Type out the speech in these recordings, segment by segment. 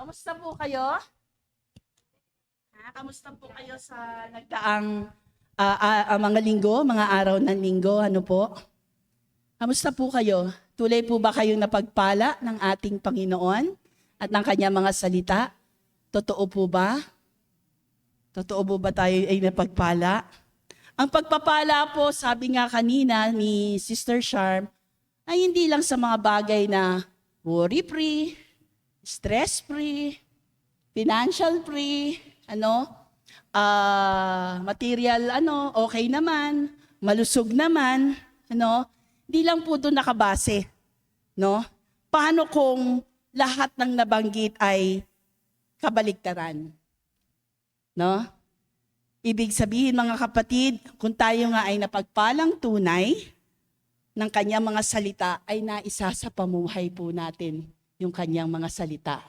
Kamusta po kayo? Kamusta po kayo sa nagdaang mga linggo, mga araw ng linggo? Ano po? Kamusta po kayo? Tuloy po ba kayong napagpala ng ating Panginoon at ng kanyang mga salita? Totoo po ba? Totoo po ba tayo ay napagpala? Ang pagpapala po, sabi nga kanina ni Sister Charm, ay hindi lang sa mga bagay na worry-free, stress-free, financial-free, material, okay naman, malusog naman, Hindi lang po doon nakabase, no? Paano kung lahat ng nabanggit ay kabaliktaran, no? Ibig sabihin, mga kapatid, kung tayo nga ay napagpalang tunay ng kanyang mga salita, ay naisa sa pamuhay po natin yung kanyang mga salita.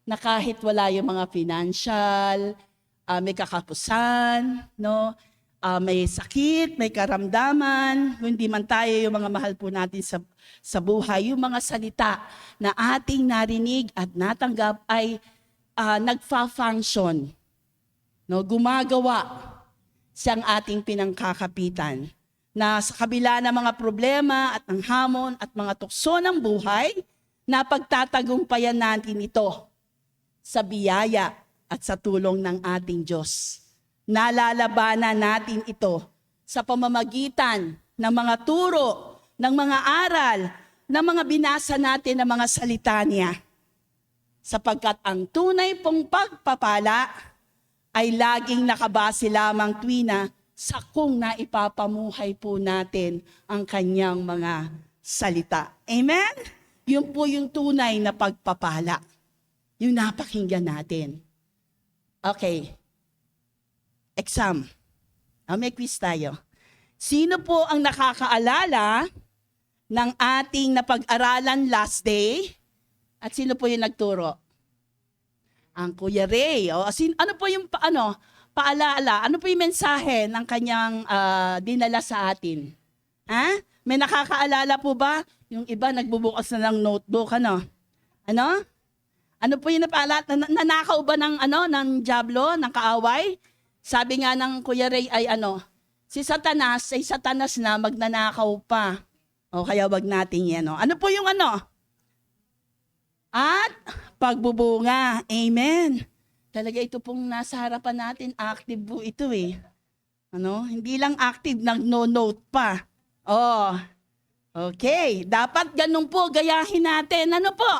Na kahit wala yung mga financial, may kakapusan, no? May sakit, may karamdaman, hindi man tayo yung mga mahal po natin sa buhay, yung mga salita na ating narinig at natanggap ay nagfa-function, no? Gumagawa siyang ating pinangkakapitan na sa kabila ng mga problema at ng hamon at mga tukso ng buhay, na pagtatagumpayan natin ito sa biyaya at sa tulong ng ating Diyos. Nalalabanan natin ito sa pamamagitan ng mga turo, ng mga aral, ng mga binasa natin ng mga salita niya. Sapagkat ang tunay pong pagpapala ay laging nakabase lamang tuwina sa kung naipapamuhay po natin ang kanyang mga salita. Amen? Yun po yung tunay na pagpapala. Yung napakinggan natin. Okay. Exam. May quiz tayo. Sino po ang nakakaalala ng ating napag-aralan last day? At sino po yung nagturo? Ang Kuya Ray. Ano po yung paalala? Ano po yung mensahe ng kanyang dinala sa atin? May nakakaalala po ba? Yung iba nagbubukas na ng notebook, Ano po yung napaalala? Nanakaw ba ng Diablo, ng kaaway? Sabi nga ng Kuya Ray ay si Satanas na magnanakaw pa. O kaya wag natin yan. Ano po yung At pagbubunga. Amen. Talaga ito pong nasa harapan natin, active po ito eh. Hindi lang active, nag-no-note pa. Okay. Dapat ganun po, gayahin natin. Ano po?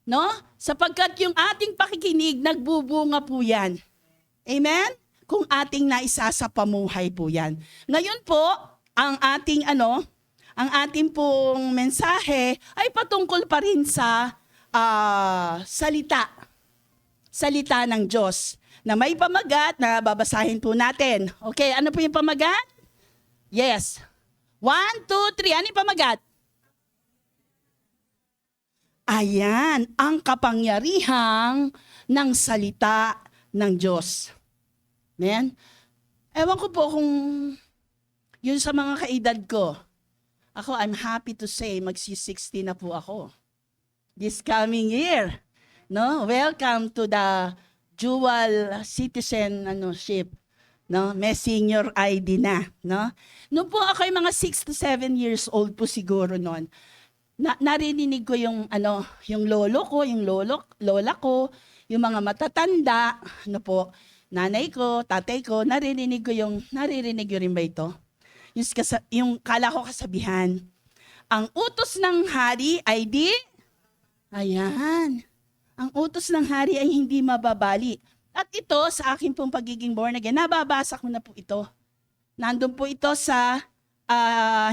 No? Sapagkat yung ating pakikinig, nagbubunga po yan. Amen? Kung ating naisa sa pamuhay po yan. Ngayon po, ang ating pong mensahe ay patungkol pa rin sa salita ng Diyos na may pamagat na babasahin po natin. Okay, ano po yung pamagat? Yes. 1, 2, 3. Ano yung pamagat? Ayan, ang kapangyarihan ng salita ng Diyos. Amen? Ewan ko po kung yun sa mga kaedad ko. Ako, I'm happy to say, magsi-60 na po ako. This coming year. No? Welcome to the dual citizenship. No? May senior ID na. No? Noong po ako ay mga 6 to 7 years old po siguro noon. Narinig ko yung lolo ko, yung lola ko, yung mga matatanda, nanay ko, tatay ko, naririnig nyo rin ba ito? Yung kala ko kasabihan, ang utos ng hari ay ayan, ang utos ng hari ay hindi mababali. At ito, sa akin pong pagiging born again, nababasa ko na po ito. Nandun po ito sa,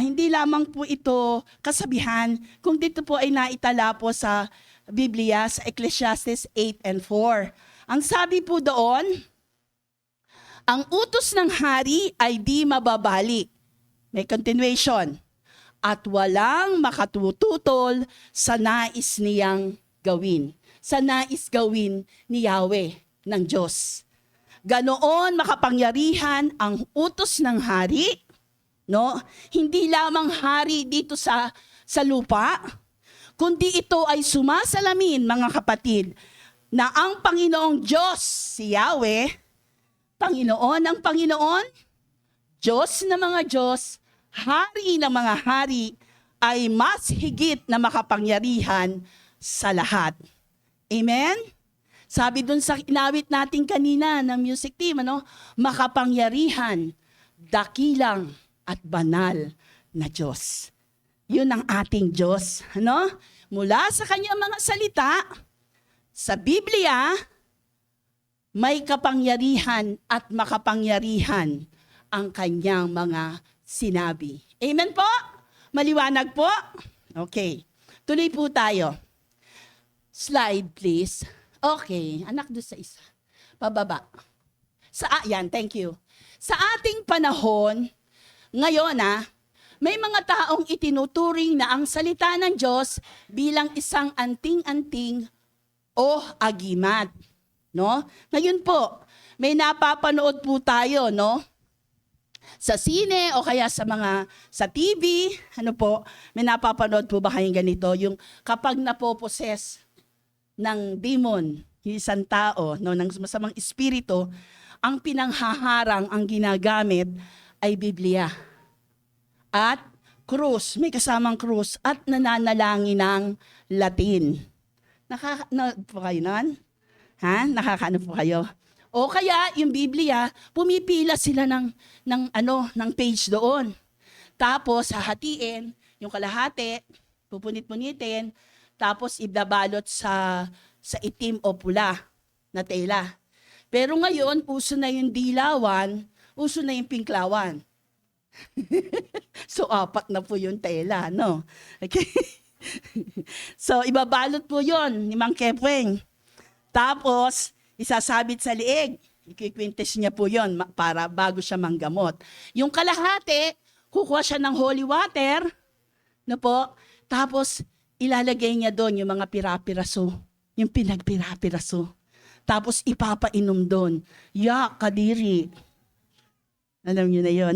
hindi lamang po ito kasabihan, kung dito po ay naitala po sa Biblia, sa Ecclesiastes 8 and 4. Ang sabi po doon, ang utos ng hari ay di mababali. May continuation. At walang makatututol sa nais niyang gawin. Sa nais gawin ni Yahweh ng Diyos. Ganoon makapangyarihan ang utos ng hari, no? Hindi lamang hari dito sa lupa, kundi ito ay sumasalamin, mga kapatid, na ang Panginoong Diyos, si Yahweh, Panginoon ng Panginoon, Diyos ng mga Diyos, Hari ng mga hari, ay mas higit na makapangyarihan sa lahat. Amen? Sabi dun sa inawit natin kanina ng music team, makapangyarihan, dakilang at banal na Diyos. Yun ang ating Diyos. Mula sa kanyang mga salita, sa Biblia, may kapangyarihan at makapangyarihan ang kanyang mga sinabi. Amen po? Maliwanag po? Okay. Tuloy po tayo. Slide, please. Okay. Anak, doon sa isa. Pababa. Yan, thank you. Sa ating panahon, ngayon may mga taong itinuturing na ang salita ng Diyos bilang isang anting-anting o agimat. Ngayon po, may napapanood po tayo, sa sine o kaya sa TV, may napapanood po ba kayong ganito? Yung kapag napoposes ng demon, yung isang tao, ng masamang espiritu, ang pinanghaharang, ang ginagamit ay Biblia. At krus, may kasamang krus, at nananalangin ng Latin. Nakakanood po kayo nun? Nakakano po kayo? O kaya, yung Biblia, pumipila sila ng page doon. Tapos, hahatiin, yung kalahati, pupunit-punitin, tapos ibabalot sa itim o pula na tela. Pero ngayon, uso na yung dilawan, uso na yung pinklawan. So, 4 na po yung tela, Okay? So, ibabalot po yon ni Mang Kepweng. Tapos, isasabit sa liig. Ikikwintes niya po yon para bago siya manggamot. Yung kalahati, kukuha siya ng holy water, tapos ilalagay niya doon yung mga pirapiraso, yung pinagpirapiraso. Tapos ipapainom doon. Kadiri. Alam niyo na yun,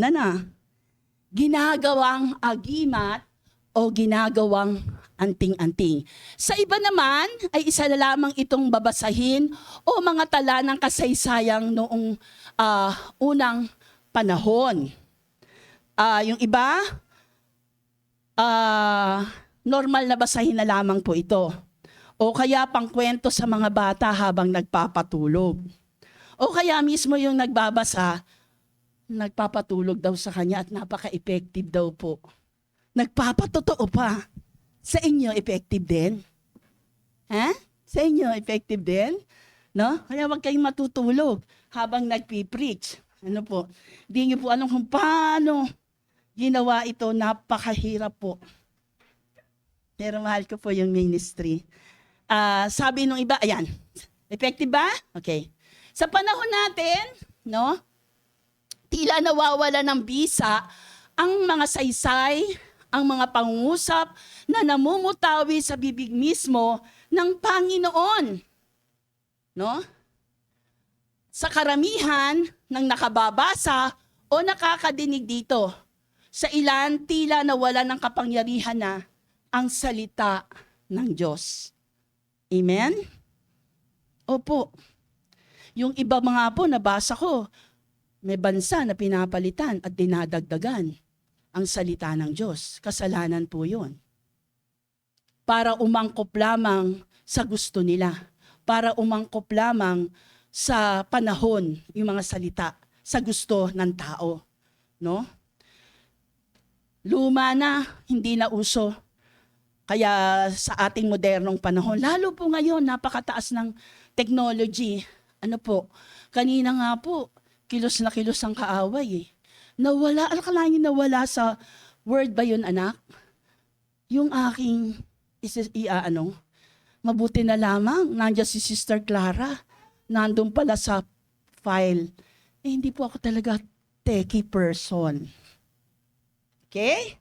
ginagawang agimat o ginagawang anting-anting. Sa iba naman, ay isa na lamang itong babasahin o mga tala ng kasaysayang noong unang panahon. Yung iba, normal na basahin na lamang po ito. O kaya pangkwento sa mga bata habang nagpapatulog. O kaya mismo yung nagbabasa, nagpapatulog daw sa kanya at napaka-effective daw po. Nagpapatotoo pa. Sa inyo, effective din? Sa inyo, effective din? Kaya wag kayong matutulog habang nagpipreach. Hindi niyo po alam kung paano ginawa ito. Napakahirap po. Pero mahal ko po yung ministry. Sabi nung iba, ayan, effective ba? Okay. Sa panahon natin, tila nawawala ng bisa ang mga saysay, ang mga pangungusap na namumutawi sa bibig mismo ng Panginoon. Sa karamihan ng nakababasa o nakakadinig dito, sa ilan tila nawala ng kapangyarihan na ang salita ng Diyos. Amen? Opo. Yung iba mga po, nabasa ko, may bansa na pinapalitan at dinadagdagan ang salita ng Diyos. Kasalanan po yun. Para umangkop lamang sa gusto nila. Para umangkop lamang sa panahon, yung mga salita, sa gusto ng tao. Luma na, hindi na uso. Kaya sa ating modernong panahon, lalo po ngayon, napakataas ng technology. Kanina nga po, kilos na kilos ang kaaway Nawala, alakalain nawala sa word ba yun, anak? Yung aking, mabuti na lamang, nandiyan si Sister Clara, nandun pala sa file. Hindi po ako talaga techie person. Okay?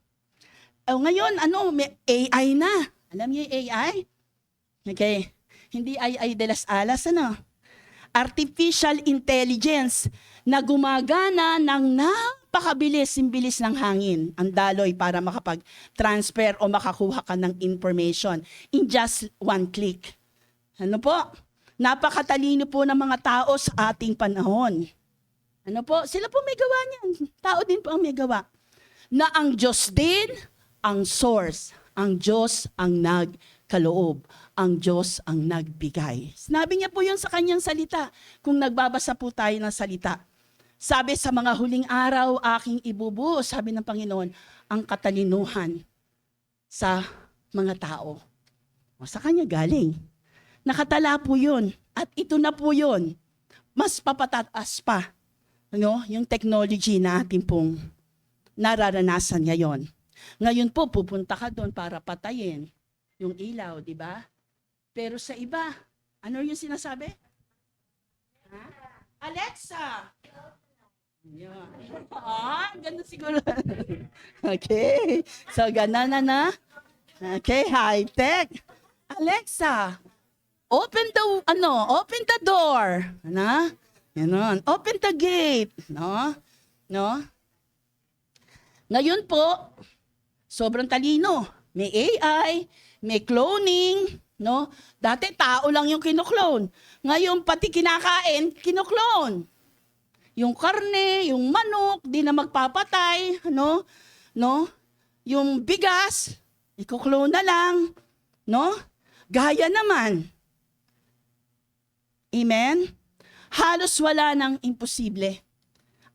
Ngayon, may AI na. Alam niyo yung AI? Okay. Hindi AI de las alas, Artificial intelligence na gumagana ng napakabilis ng hangin, ang daloy para makapag-transfer o makakuha ka ng information in just one click. Napakatalino po ng mga tao sa ating panahon. Ano po? Sila po may gawa niyan. Tao din po ang may gawa. Na ang Diyos din ang source. Ang Diyos ang nagkaloob. Ang Diyos ang nagbigay. Sinabi niya po yun sa kanyang salita. Kung nagbabasa po tayo ng salita. Sabi, sa mga huling araw, aking ibubuo, sabi ng Panginoon, ang katalinuhan sa mga tao. O, sa kanya galing. Nakatala po yun. At ito na po yun. Mas papataas pa. Yung technology na ating pong nararanasan ngayon. Ngayon po, pupunta ka doon para patayin yung ilaw, di ba? Pero sa iba, ano yung sinasabi? Ha? Alexa! Yan. Ganun siguro. Okay. So, ganun na. Okay, high-tech. Alexa, open the door. Ano? Ganon. Open the gate. No? Ngayon po, sobrang talino. May AI, may cloning, no? Dati tao lang yung kino-clone. Ngayon pati kinakain, kino-clone. Yung karne, yung manok, di na magpapatay, no? Yung bigas, iko-clone na lang, no? Gaya naman. Amen? Halos wala nang imposible.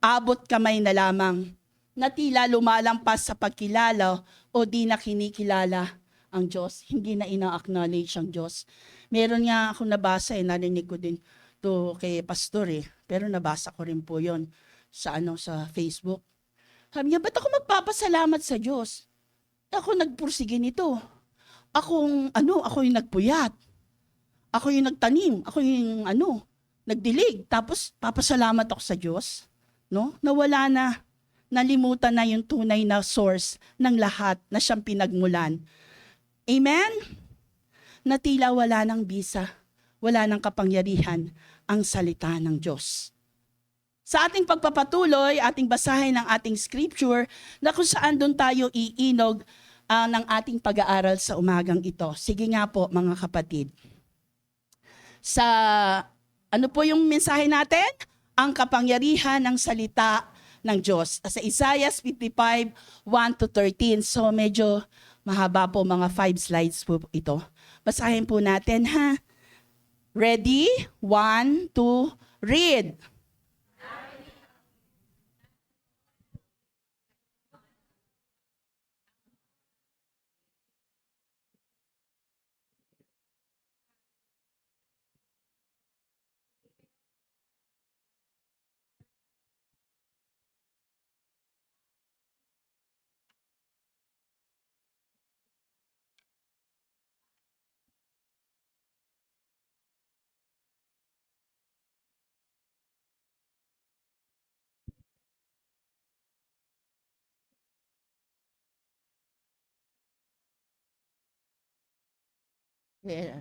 Abot kamay na lamang na tila lumalampas sa pagkilala o di na kinikilala ang Diyos. Hindi na ina-acknowledge ang Diyos. Meron nga ako nabasa, narinig ko din to kay pastor pero nabasa ko rin po yon sa Facebook. Sabi niya, ba't ako magpapasalamat sa Diyos? Ako nagpursige nito. Ako yung nagpuyat. Ako yung nagtanim. Ako yung nagdilig. Tapos papasalamat ako sa Diyos. No? Nawala na. Nalimutan na yung tunay na source ng lahat na siyang pinagmulan. Amen? Na tila wala ng bisa, wala ng kapangyarihan ang salita ng Diyos. Sa ating pagpapatuloy, ating basahin ang ating scripture na kung saan doon tayo iinog ng ating pag-aaral sa umagang ito. Sige nga po mga kapatid. Sa ano po yung mensahe natin? Ang kapangyarihan ng salita ng Diyos. Sa Isaiah 55, 1-13. So medyo mahaba po, mga 5 slides po ito. Basahin po natin, ha? Ready? 1, 2, read. Yeah.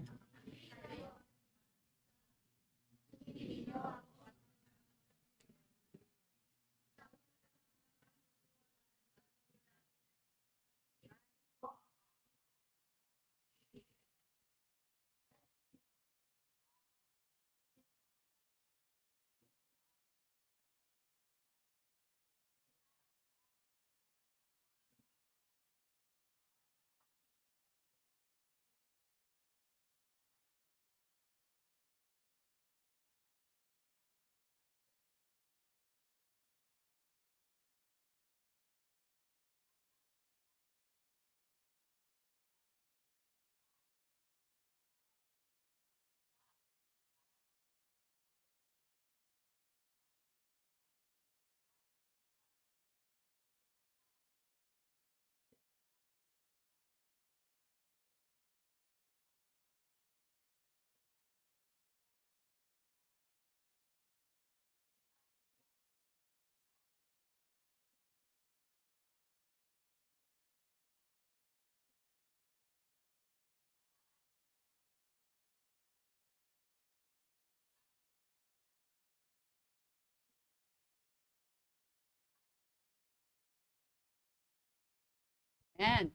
Amen.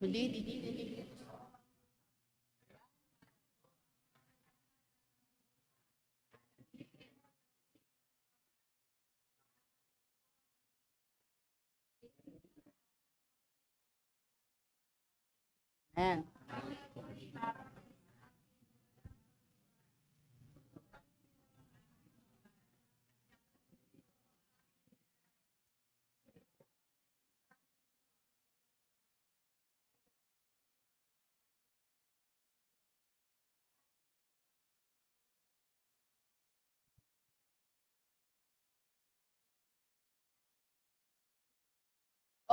Hindi. Ayan.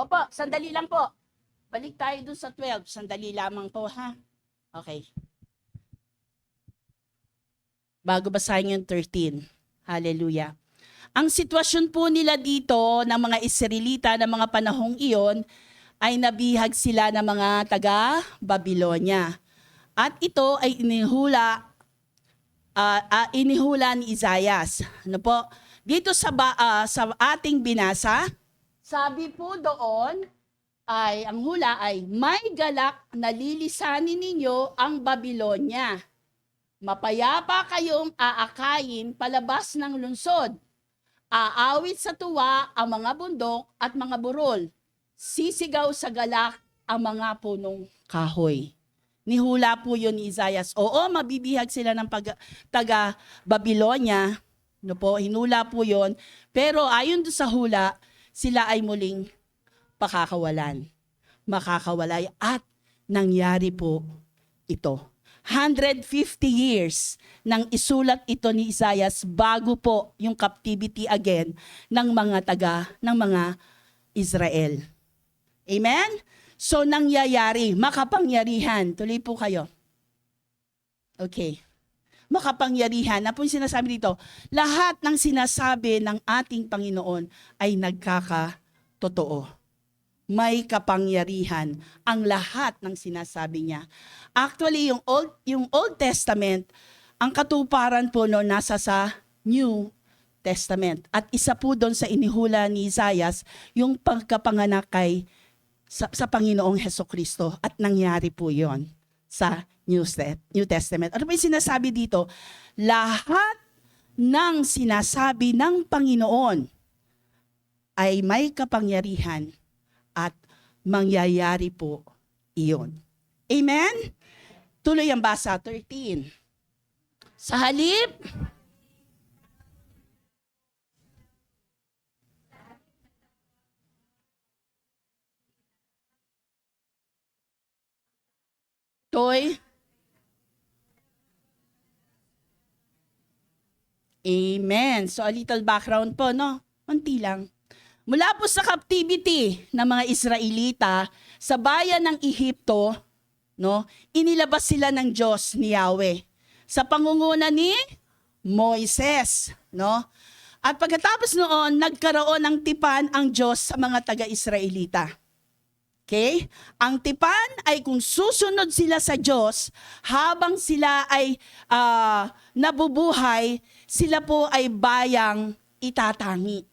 Opo, sandali lang po. Balik tayo dun sa 12. Sandali lamang po, ha? Okay. Bago basahin yung 13. Hallelujah. Ang sitwasyon po nila dito ng mga Israelita ng mga panahong iyon ay nabihag sila ng mga taga-Babilonya. At ito ay inihula ni Isaias. Ano po? Dito sa ating binasa, sabi po doon, ang hula ay, may galak na lilisanin ninyo ang Babilonya. Mapayapa kayong aakayin palabas ng lungsod. Aawit sa tuwa ang mga bundok at mga burol. Sisigaw sa galak ang mga punong kahoy. Nihula po yun ni Isaias. Oo, mabibihag sila ng taga-Babilonya. No po, hinula po yun. Pero ayon doon sa hula, sila ay muling pakakawalan. Makakawalay. At nangyari po ito. 150 years nang isulat ito ni Isaias bago po yung captivity again ng mga Israel. Amen? So nangyayari, makapangyarihan. Tuloy po kayo. Okay. Makapangyarihan. Na po yung sinasabi dito, lahat ng sinasabi ng ating Panginoon ay nagkakatotoo. May kapangyarihan ang lahat ng sinasabi niya. Actually, yung Old Testament, ang katuparan po no, nasa sa New Testament. At isa po doon sa inihula ni Isaias, yung pagkapanganak sa Panginoong Hesukristo. At nangyari po yon sa New Testament. Ano po yung sinasabi dito? Lahat ng sinasabi ng Panginoon ay may kapangyarihan at mangyayari po iyon. Amen? Tuloy ang basa, 13. Sa halip, Toy, amen. So a little background po, no? Unti lang. Mula po sa captivity ng mga Israelita sa bayan ng Ehipto, no, inilabas sila ng Diyos ni Yahweh sa pangunguna ni Moises, no? At pagkatapos noon, nagkaroon ng tipan ang Diyos sa mga taga-Israelita. Okay? Ang tipan ay kung susunod sila sa Diyos, habang sila ay nabubuhay, sila po ay bayang itatangi.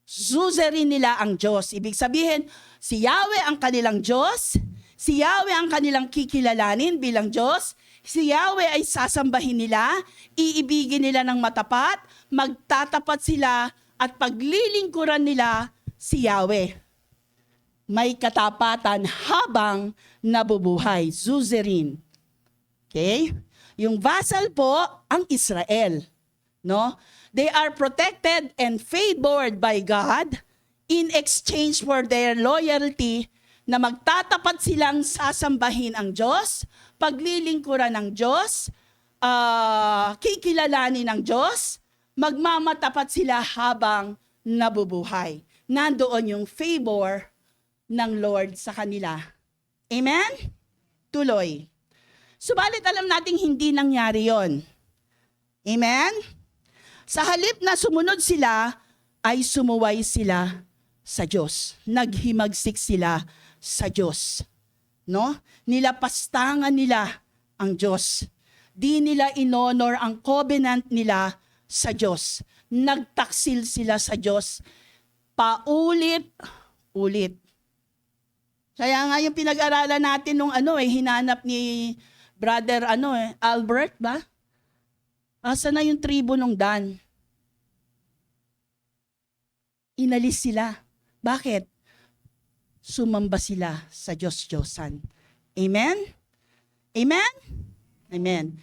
Suzerin nila ang Diyos. Ibig sabihin, si Yahweh ang kanilang Diyos, si Yahweh ang kanilang kikilalanin bilang Diyos, si Yahweh ay sasambahin nila, iibigin nila ng matapat, magtatapat sila at paglilingkuran nila si Yahweh. May katapatan habang nabubuhay. Suzerin. Okay? Yung vassal po, ang Israel. No? They are protected and favored by God in exchange for their loyalty na magtatapat silang sasambahin ang Diyos, paglilingkuran ng Diyos, kikilalanin ng Diyos, magmamatapat sila habang nabubuhay. Nandoon yung favor ng Lord sa kanila. Amen? Tuloy. Subalit alam nating hindi nangyari yon. Amen? Sa halip na sumunod sila, ay sumuway sila sa Diyos. Naghimagsik sila sa Diyos. No? Nilapastangan nila ang Diyos. Di nila inonor ang covenant nila sa Diyos. Nagtaksil sila sa Diyos. Paulit-ulit. Kaya nga yung pinag-aralan natin nung hinanap ni Brother Albert ba? Asa na yung tribo ng Dan? Inalis sila. Bakit? Sumamba sila sa Diyos-Diyosan. Amen? Amen? Amen.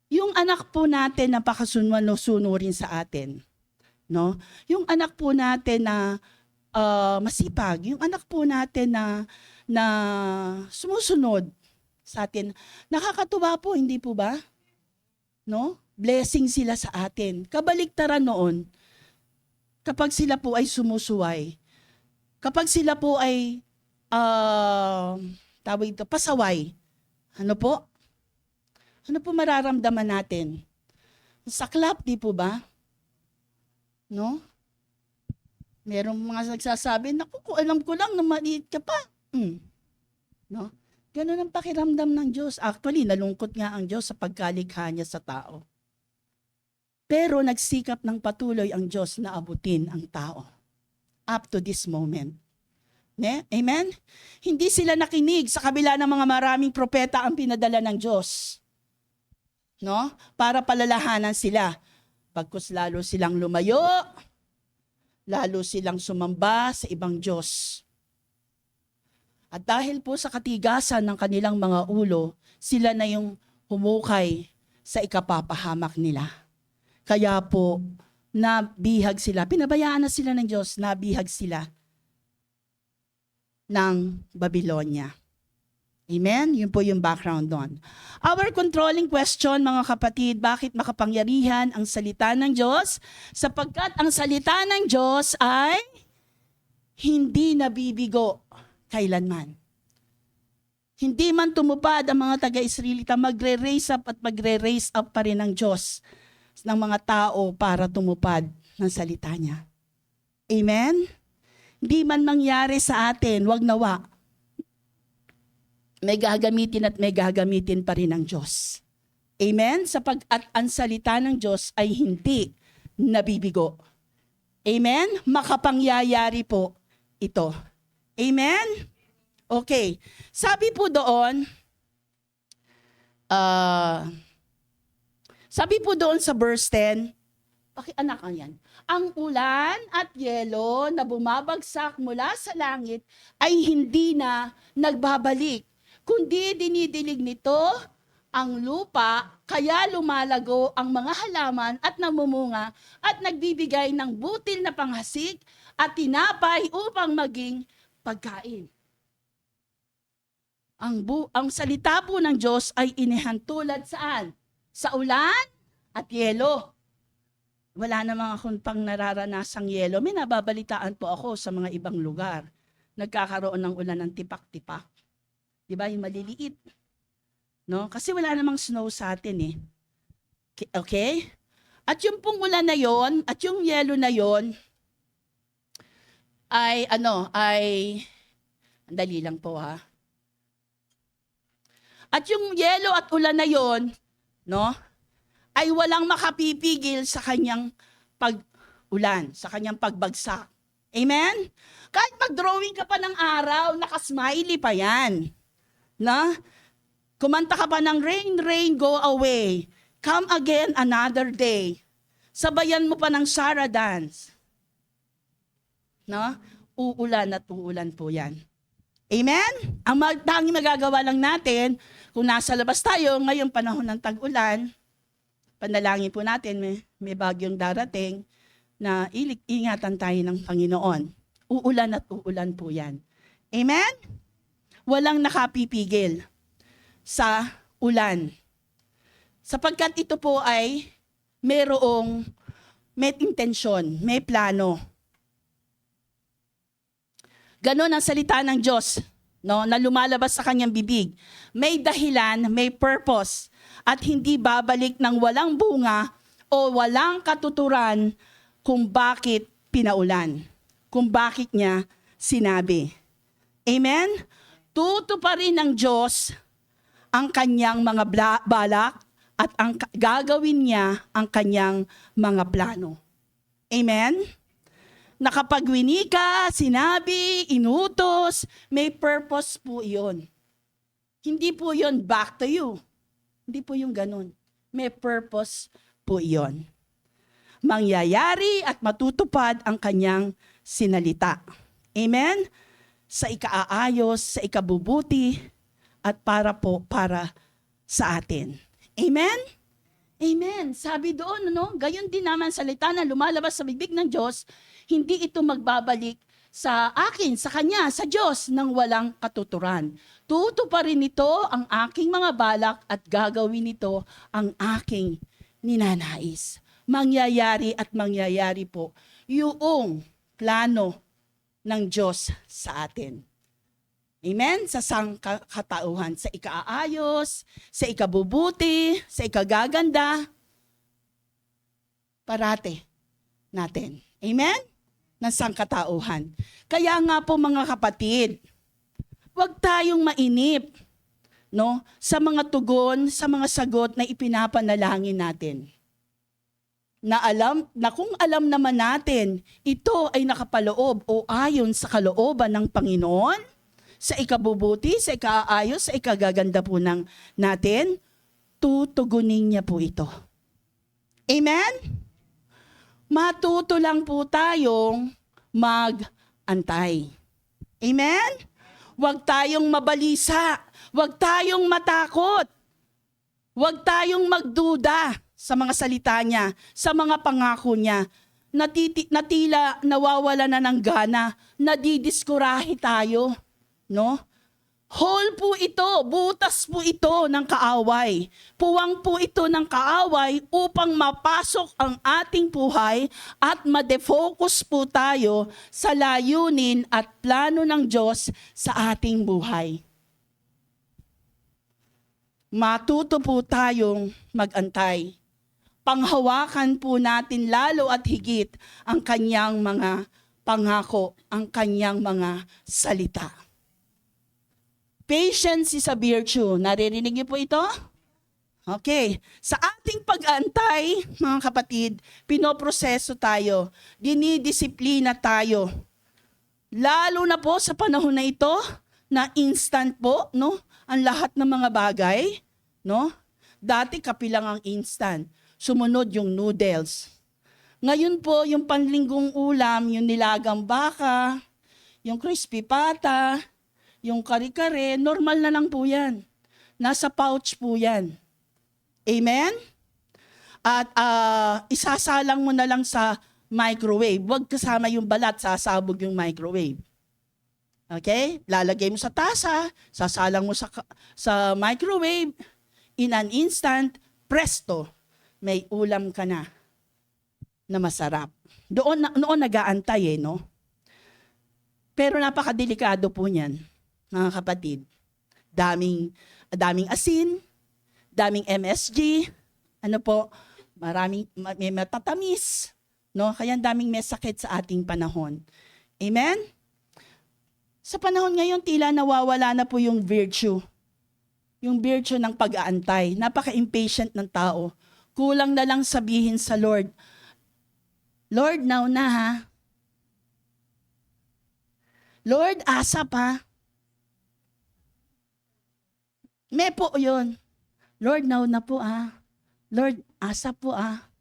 Yung anak po natin na pakasunurin sa atin, no? Yung anak po natin na masipag, yung anak po natin na sumusunod sa atin, nakakatuwa po, hindi po ba? No? Blessing sila sa atin. Kabaliktaran noon, kapag sila po ay sumusuway, kapag sila po ay tawag ito, pasaway, ano po? Ano po mararamdaman natin? Saklap, di po ba? No? Merong mga nagsasabi, naku, alam ko lang na maliit ka pa. No? Ganun ang pakiramdam ng Diyos. Actually, nalungkot nga ang Diyos sa pagkalikha niya sa tao. Pero nagsikap ng patuloy ang Diyos na abutin ang tao. Up to this moment. Amen? Hindi sila nakinig sa kabila ng mga maraming propeta ang pinadala ng Diyos. No? Para palalahanan sila. Pagkus lalo silang lumayo, lalo silang sumamba sa ibang Diyos. At dahil po sa katigasan ng kanilang mga ulo, sila na yung humukay sa ikapapahamak nila. Kaya po, nabihag sila. Pinabayaan na sila ng Diyos, nabihag sila ng Babylonia. Amen? Yun po yung background doon. Our controlling question, mga kapatid, bakit makapangyarihan ang salita ng Diyos? Sapagkat ang salita ng Diyos ay hindi nabibigo kailanman. Hindi man tumupad ang mga taga-Israelita, magre-raise up at magre-raise up pa rin ang Diyos ng mga tao para tumupad ng salita niya. Amen? Hindi man mangyari sa atin, wag nawa. May gagamitin at may gagamitin pa rin ng Diyos. Amen? Sapagkat ang salita ng Diyos ay hindi nabibigo. Amen? Makapangyayari po ito. Amen? Okay. Sabi po doon sa verse 10, pakianak ang yan. Ang ulan at yelo na bumabagsak mula sa langit ay hindi na nagbabalik, kundi dinidilig nito ang lupa, kaya lumalago ang mga halaman at namumunga at nagbibigay ng butil na panghasik at tinapay upang maging pagkain. Ang salita po ng Diyos ay inihantulad saan? Sa ulan at yelo. Wala namang akong pang nararanasang yelo. May nababalitaan po ako sa mga ibang lugar. Nagkakaroon ng ulan ng tipak-tipak. Di ba? Yung maliliit. No? Kasi wala namang snow sa atin eh. Okay? At yung pong ulan na yon, at yung yelo na yon, ay, dali lang po ha. At yung yelo at ulan na yon, no, ay walang makapipigil sa kanyang pag-ulan, sa kanyang pagbagsak. Amen? Kahit mag-drawing ka pa ng araw, nakasmiley pa yan. Na? Kumanta ka pa ng rain, rain, go away. Come again another day. Sabayan mo pa ng Sarah dance. No? Uulan at uulan po yan. Amen? Ang tanging magagawa lang natin, kung nasa labas tayo, ngayong panahon ng tag-ulan, panalangin po natin, may bagyong darating, na ingatan tayo ng Panginoon. Uulan at uulan po yan. Amen? Walang nakapipigil sa ulan. Sapagkat ito po ay may intensyon, may plano. Ganon ang salita ng Diyos, no, na lumalabas sa kanyang bibig. May dahilan, may purpose, at hindi babalik ng walang bunga o walang katuturan kung bakit pinaulan, kung bakit niya sinabi. Amen? Tutuparin ng Diyos ang kanyang mga balak at ang gagawin niya ang kanyang mga plano. Amen? nakapagwinika, sinabi, inutos, may purpose po iyon. Hindi po yon back to you. Hindi po yung ganun. May purpose po iyon. Mangyayari at matutupad ang kanyang sinalita. Amen? Sa ikaaayos, sa ikabubuti, at para sa atin. Amen? Amen. Sabi doon, gayon din naman salita na lumalabas sa bibig ng Diyos, hindi ito magbabalik sa akin, sa Kanya, sa Diyos, nang walang katuturan. Tutuparin nito ang aking mga balak at gagawin nito ang aking ninanais. Mangyayari at mangyayari po yung plano ng Diyos sa atin. Amen? Sa sangkatauhan, sa ikaayos, sa ikabubuti, sa ikagaganda, parate natin. Amen? Ng sangkatauhan. Kaya nga po mga kapatid, huwag tayong mainip, sa mga tugon, sa mga sagot na ipinapanalangin natin. Na kung alam naman natin, ito ay nakapaloob o ayon sa kalooban ng Panginoon, sa ikabubuti, sa ikaayos, sa ikagaganda po natin, tutugunin niya po ito. Amen? Matuto lang po tayong mag-antay. Amen? Huwag tayong mabalisa. Huwag tayong matakot. Huwag tayong magduda sa mga salita niya, sa mga pangako niya, na tila nawawala na ng gana, nadidiskurahe tayo, Hole po ito, butas po ito ng kaaway. Puwang po ito ng kaaway upang mapasok ang ating buhay at ma-defocus po tayo sa layunin at plano ng Diyos sa ating buhay. Matuto po tayong mag-antay. Panghawakan po natin lalo at higit ang kanyang mga pangako, ang kanyang mga salita. Patience is a virtue. Naririnig niyo po ito? Okay. Sa ating pag-aantay, mga kapatid, pinoproseso tayo, dinidisiplina tayo. Lalo na po sa panahon na ito, na instant po, ang lahat ng mga bagay, Dati kape lang ang instant. Sumunod yung noodles. Ngayon po, yung panlinggong ulam, yung nilagang baka, yung crispy pata, yung kare-kare, normal na lang po yan. Nasa pouch po yan. Amen? At isasalang mo na lang sa microwave. Huwag kasama yung balat, sasabog yung microwave. Okay? Lalagay mo sa tasa, sasalang mo sa microwave, in an instant, presto, may ulam ka na masarap. Noon nag-aantay Pero napakadelikado po niyan, mga kapatid. Daming asin, daming MSG, may matatamis, Kaya daming may sakit sa ating panahon. Amen? Sa panahon ngayon, tila nawawala na po yung virtue. Yung virtue ng pag-aantay. Napaka-impatient ng tao. Kulang na lang sabihin sa Lord, Lord, now na ha. Lord, asap ha. May po yun. Lord, now na po ha. Lord, asap po ha.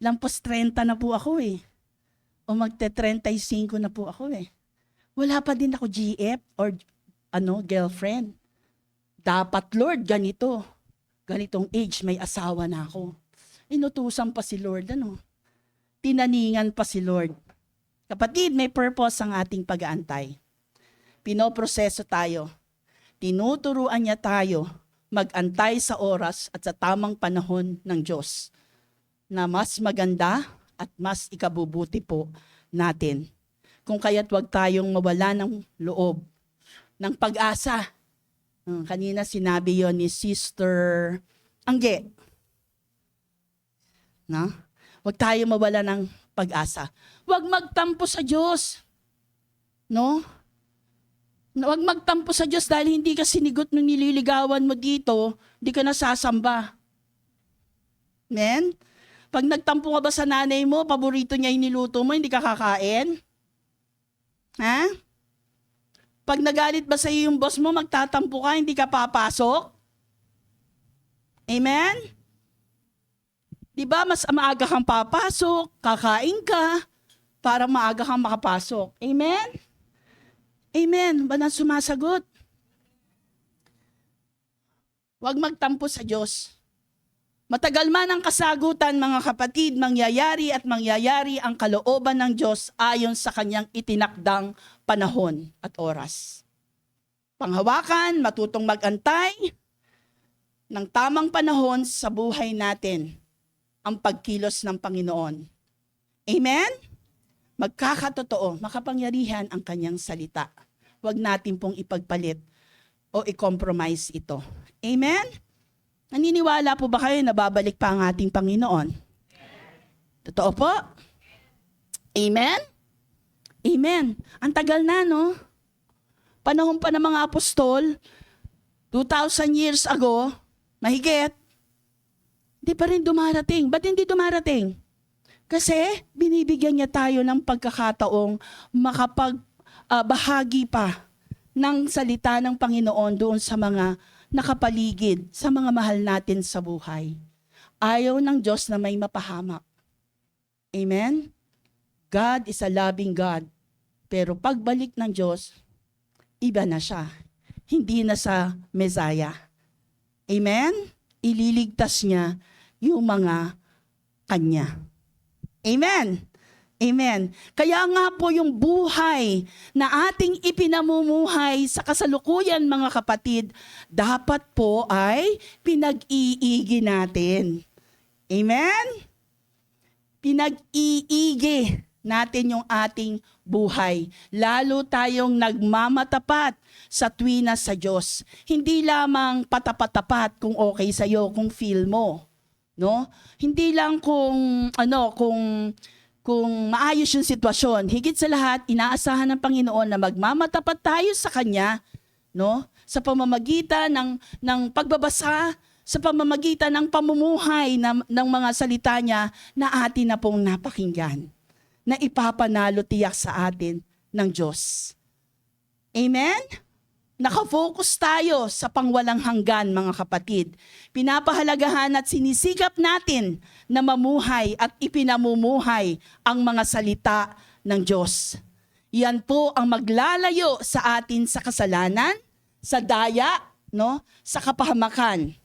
Lampos 30 na po ako O magte-35 na po ako Wala pa din ako GF or girlfriend. Dapat, Lord, ganitong age, may asawa na ako. Inutusan pa si Lord, Tinaningan pa si Lord. Kapatid, may purpose ang ating pag-aantay. Pinoproseso tayo. Tinuturuan niya tayo mag-antay sa oras at sa tamang panahon ng Diyos na mas maganda at mas ikabubuti po natin. Kung kaya't huwag tayong mawala ng loob, ng pag-asa. Kanina sinabi yon ni Sister Angge. Huwag tayong mawala ng pag-asa. Huwag magtampo sa Diyos. Huwag magtampo sa Diyos dahil hindi ka sinigot nung nililigawan mo dito, hindi ka nasasamba. Amen? Pag nagtampo ka ba sa nanay mo, paborito niya yung niluto mo, hindi ka kakain? Ha? Pag nagalit ba sa iyo yung boss mo, magtatampo ka, hindi ka papasok? Amen? Di ba, mas maaga kang papasok, kakain ka, para maaga kang makapasok. Amen? Amen. Ba na sumasagot? Huwag magtampo sa Diyos. Matagal man ang kasagutan, mga kapatid, mangyayari at mangyayari ang kalooban ng Diyos ayon sa kanyang itinakdang panahon at oras. Panghawakan, matutong magantay ng tamang panahon sa buhay natin ang pagkilos ng Panginoon. Amen? Magkakatotoo, makapangyarihan ang kanyang salita. Huwag natin pong ipagpalit o i-compromise ito. Amen? Naniniwala po ba kayo na babalik pa ang ating Panginoon? Totoo po? Amen? Amen. Ang tagal na, no? Panahon pa ng mga apostol, 2,000 years ago, mahigit, hindi pa rin dumarating. Ba't hindi dumarating? Kasi binibigyan niya tayo ng pagkakataong makapagbahagi pa ng salita ng Panginoon doon sa mga nakapaligid, sa mga mahal natin sa buhay. Ayaw ng Diyos na may mapahamak. Amen? God is a loving God. Pero pagbalik ng Diyos, iba na siya. Hindi na sa Messiah. Amen? Ililigtas niya yung mga kanya. Amen? Amen. Kaya nga po yung buhay na ating ipinamumuhay sa kasalukuyan, mga kapatid, dapat po ay pinag-iigi natin. Amen? Pinag-iigi natin yung ating buhay. Lalo tayong nagmamatapat sa tuwina sa Diyos. Hindi lamang patapat-tapat kung okay sa'yo, kung feel mo. No? Hindi lang kung maayos yung sitwasyon. Higit sa lahat, inaasahan ng Panginoon na magmamatapat tayo sa Kanya, no? Sa pamamagitan ng pagbabasa, sa pamamagitan ng pamumuhay ng mga salita niya na atin na pong napakinggan, na ipapanalo tiyak sa atin ng Diyos. Amen? Nakafocus tayo sa pangwalang hanggan, mga kapatid. Pinapahalagahan at sinisikap natin na mamuhay at ipinamumuhay ang mga salita ng Diyos. Yan po ang maglalayo sa atin sa kasalanan, sa daya, no, sa kapahamakan.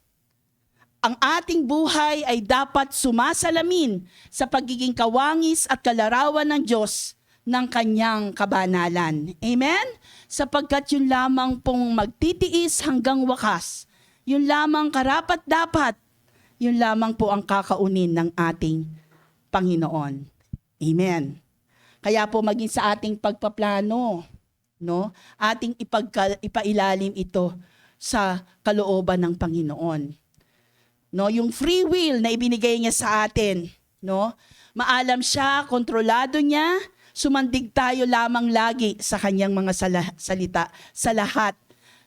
Ang ating buhay ay dapat sumasalamin sa pagiging kawangis at kalarawan ng Diyos ng kanyang kabanalan. Amen? Sapagkat yun lamang pong magtitiis hanggang wakas. Yun lamang karapat-dapat. Yun lamang po ang kakaunin ng ating Panginoon. Amen. Kaya po maging sa ating pagpaplano, no, ating ipailalim ito sa kalooban ng Panginoon. No, yung free will na ibinigay niya sa atin, no? Maalam siya, kontrolado niya, sumandig tayo lamang lagi sa kanyang mga salita sa lahat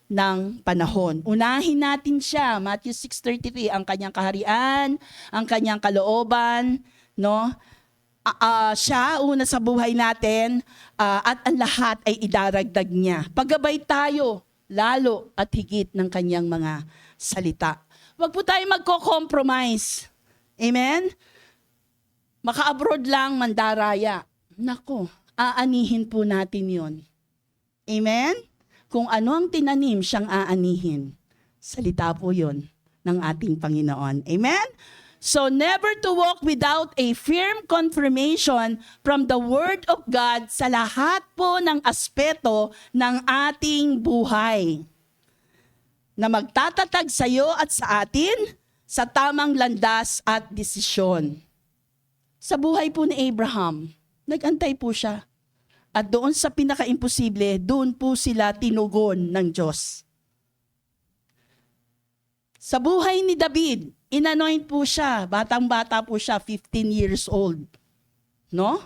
ng panahon. Unahin natin siya, Matthew 6:33, ang kanyang kaharian, ang kanyang kalooban, no? Siya una sa buhay natin, at ang lahat ay idaragdag niya. Paggabay tayo lalo at higit ng kanyang mga salita. Huwag po tayo magko-compromise. Amen? Maka-abroad lang, mandaraya. Nako, aanihin po natin yon. Amen? Kung ano ang tinanim, siyang aanihin. Salita po yon ng ating Panginoon. Amen? So never to walk without a firm confirmation from the Word of God sa lahat po ng aspeto ng ating buhay, na magtatatag sa iyo at sa atin sa tamang landas at desisyon. Sa buhay po ni Abraham, nag-antay po siya. At doon sa pinaka-imposible, doon po sila tinugon ng Diyos. Sa buhay ni David, inanoint po siya. Batang-bata po siya, 15 years old. No?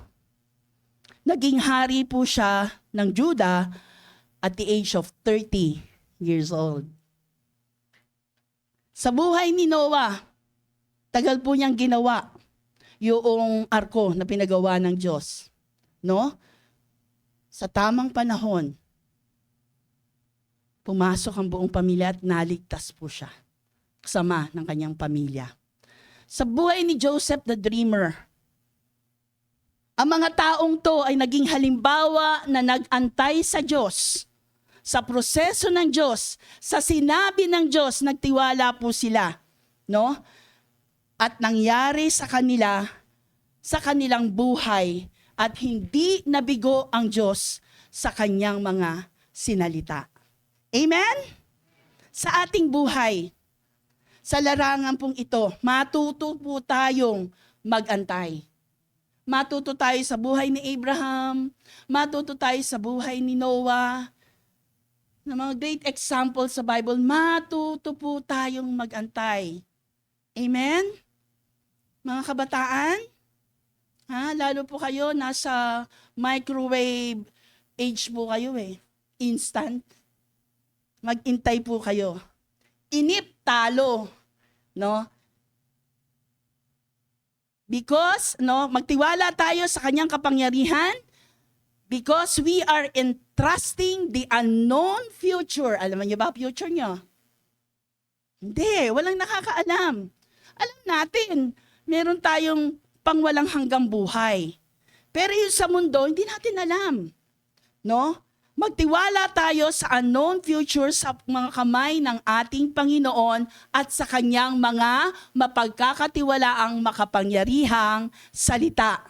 Naging hari po siya ng Judah at the age of 30 years old. Sa buhay ni Noah, tagal po niyang ginawa yung arko na pinagawa ng Diyos. No? Sa tamang panahon, pumasok ang buong pamilya at naligtas po siya kasama ng kanyang pamilya. Sa buhay ni Joseph the Dreamer, ang mga taong to ay naging halimbawa na nag-antay sa Diyos, sa proseso ng Diyos, sa sinabi ng Diyos, nagtiwala po sila, no? At nangyari sa kanila, sa kanilang buhay, at hindi nabigo ang Diyos sa kanyang mga sinalita. Amen? Sa ating buhay, sa larangan pong ito, matuto po tayong mag-antay. Matuto tayo sa buhay ni Abraham, matuto tayo sa buhay ni Noah, na mga great examples sa Bible, matuto po tayong mag-antay. Amen? Mga kabataan, lalo po kayo, nasa microwave age po kayo instant. Mag-intay po kayo. Inip, talo. No? Because, magtiwala tayo sa kanyang kapangyarihan because we are entrusting the unknown future. Alam niyo ba future niyo? Hindi, walang nakakaalam. Alam natin, meron tayong pangwalang hanggang buhay. Pero yung sa mundo, hindi natin alam. No? Magtiwala tayo sa unknown future sa mga kamay ng ating Panginoon at sa kanyang mga mapagkakatiwalaang makapangyarihang salita.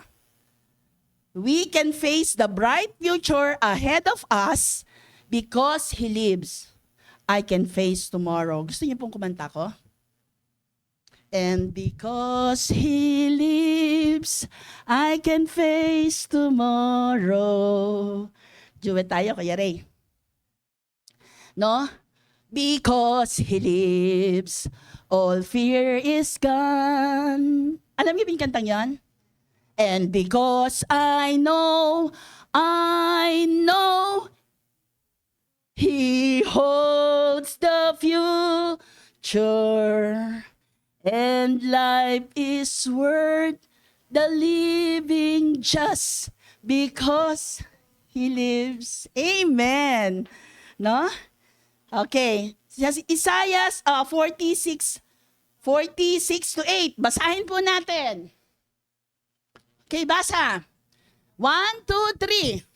We can face the bright future ahead of us because He lives. I can face tomorrow. Gusto niyo pong kumanta ko? And because He lives, I can face tomorrow. Duet tayo, Kuya Ray. No? Because He lives, all fear is gone. Alam niyo ba yung kantang yan? And because I know He holds the future, and life is worth the living just because He lives. Amen. No? Okay. Isaiah 46 to 8. Basahin po natin. Okay, basa. 1, 2, 3.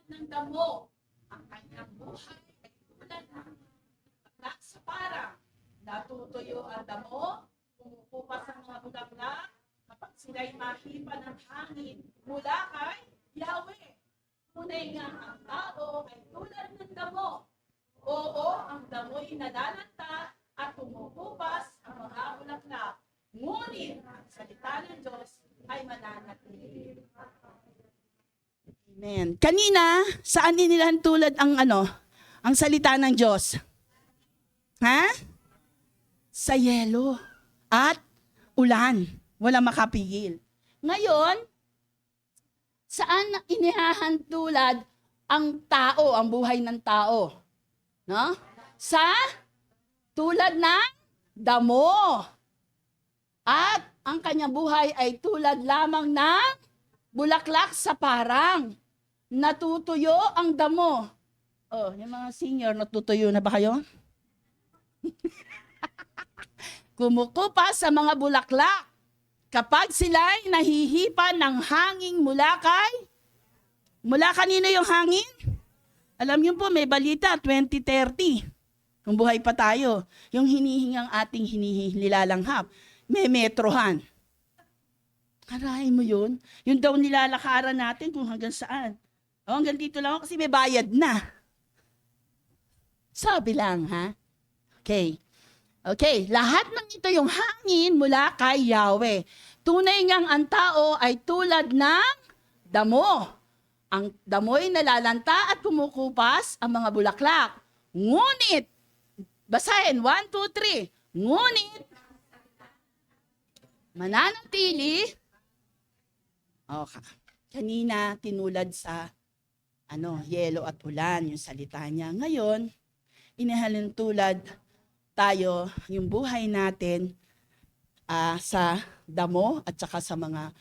Ng damo ang kanyang buhay ay tulad ng bulaklak sa parang. Natutuyo ang damo, pumupupas ang mga bulaklak kapag sila'y mahipa ng hangin mula kay Yahweh. Tunay nga ang tao ay tulad ng damo. Oo, ang damo'y nalalanta at pumupupas ang mga bulaklak. Ngunit ang salita ng Diyos ay mananatili. Amen. Kanina, saan inilan tulad ang salita ng Diyos? Sa yelo at ulan. Wala makapigil. Ngayon, saan inihahan tulad ang tao, ang buhay ng tao? No? Sa tulad ng damo. At ang kanyang buhay ay tulad lamang ng bulaklak sa parang. Natutuyo ang damo. Oh, yung mga senior, natutuyo na ba kayo? Kumukupas sa mga bulaklak kapag sila'y nahihipan ng hangin mula kanino yung hangin? Alam niyo po, may balita, 2030. Kung buhay pa tayo, yung hinihingang ating nilalanghap, may metrohan. Arahin mo yun? Yun daw nilalakaran natin kung hanggang saan. Hanggang dito lang ako kasi may bayad na. Sabi lang, ha? Okay. Okay, lahat ng ito yung hangin mula kay Yahweh. Tunay ngang ang tao ay tulad ng damo. Ang damo'y nalalanta at kumukupas ang mga bulaklak. Ngunit, basahin, 1, 2, 3. Ngunit, mananatili, kanina tinulad sa yelo at ulan, yung salita niya. Ngayon, inihalin tulad tayo, yung buhay natin sa damo at saka sa mga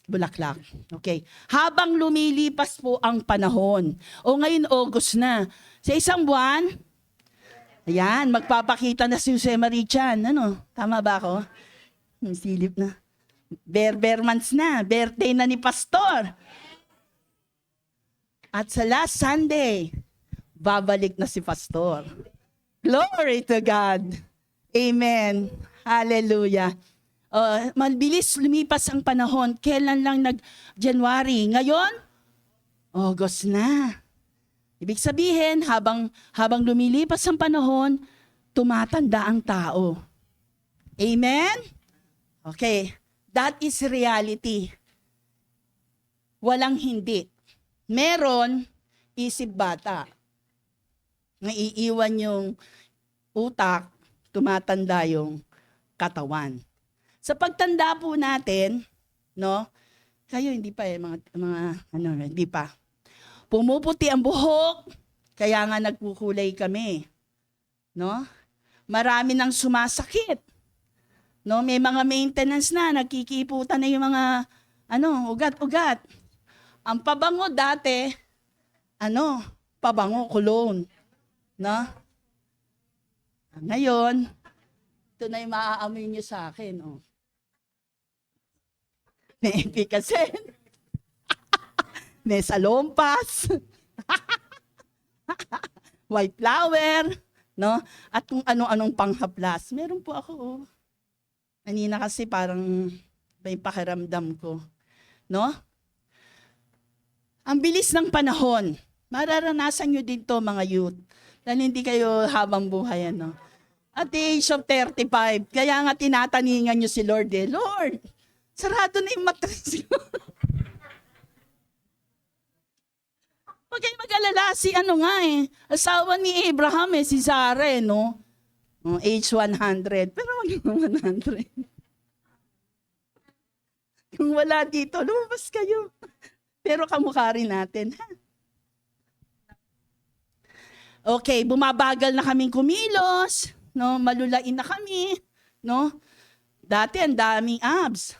bulaklak. Okay. Habang lumilipas po ang panahon, ngayon August na, sa isang buwan, ayan, magpapakita na si Jose Marichan. Ano? Tama ba ako? Silip na. Bear months na. Birthday na ni Pastor. At sa last Sunday, babalik na si Pastor. Glory to God. Amen. Hallelujah. Mabilis lumipas ang panahon. Kailan lang nag-January? Ngayon, August na. Ibig sabihin, habang lumilipas ang panahon, tumatanda ang tao. Amen? Okay. That is reality. Walang hindi. Meron, isip bata. Naiiwan yung utak, tumatanda yung katawan. Sa pagtanda po natin, no? Kayo hindi pa hindi pa. Pumuputi ang buhok, kaya nga nagkukulay kami. No? Marami nang sumasakit. No, may mga maintenance na, nagkikiputan na yung mga ugat-ugat. Ang pabango dati, pabango cologne, no? Ngayon, ito na yung maaamoy niyo sa akin, oh. May efficacy. May salompas. White flower, no? At kung ano-anong panghaplas. Meron po ako, oh. Kanina kasi parang may pakiramdam ko, no? Ang bilis ng panahon. Mararanasan nyo din to, mga youth. Dahil hindi kayo habang buhay, ano? At the age of 35, kaya nga tinataningan nyo si Lord, Lord, sarado na yung matris. Huwag kayo mag-alala, asawa ni Abraham, si Sarah, no? Age 100, pero wag yung 100. Kung wala dito, lumabas kayo. Pero kamukha rin natin, ha? Okay, bumabagal na kaming kumilos, no? Malulain na kami, no? Dati ang daming abs.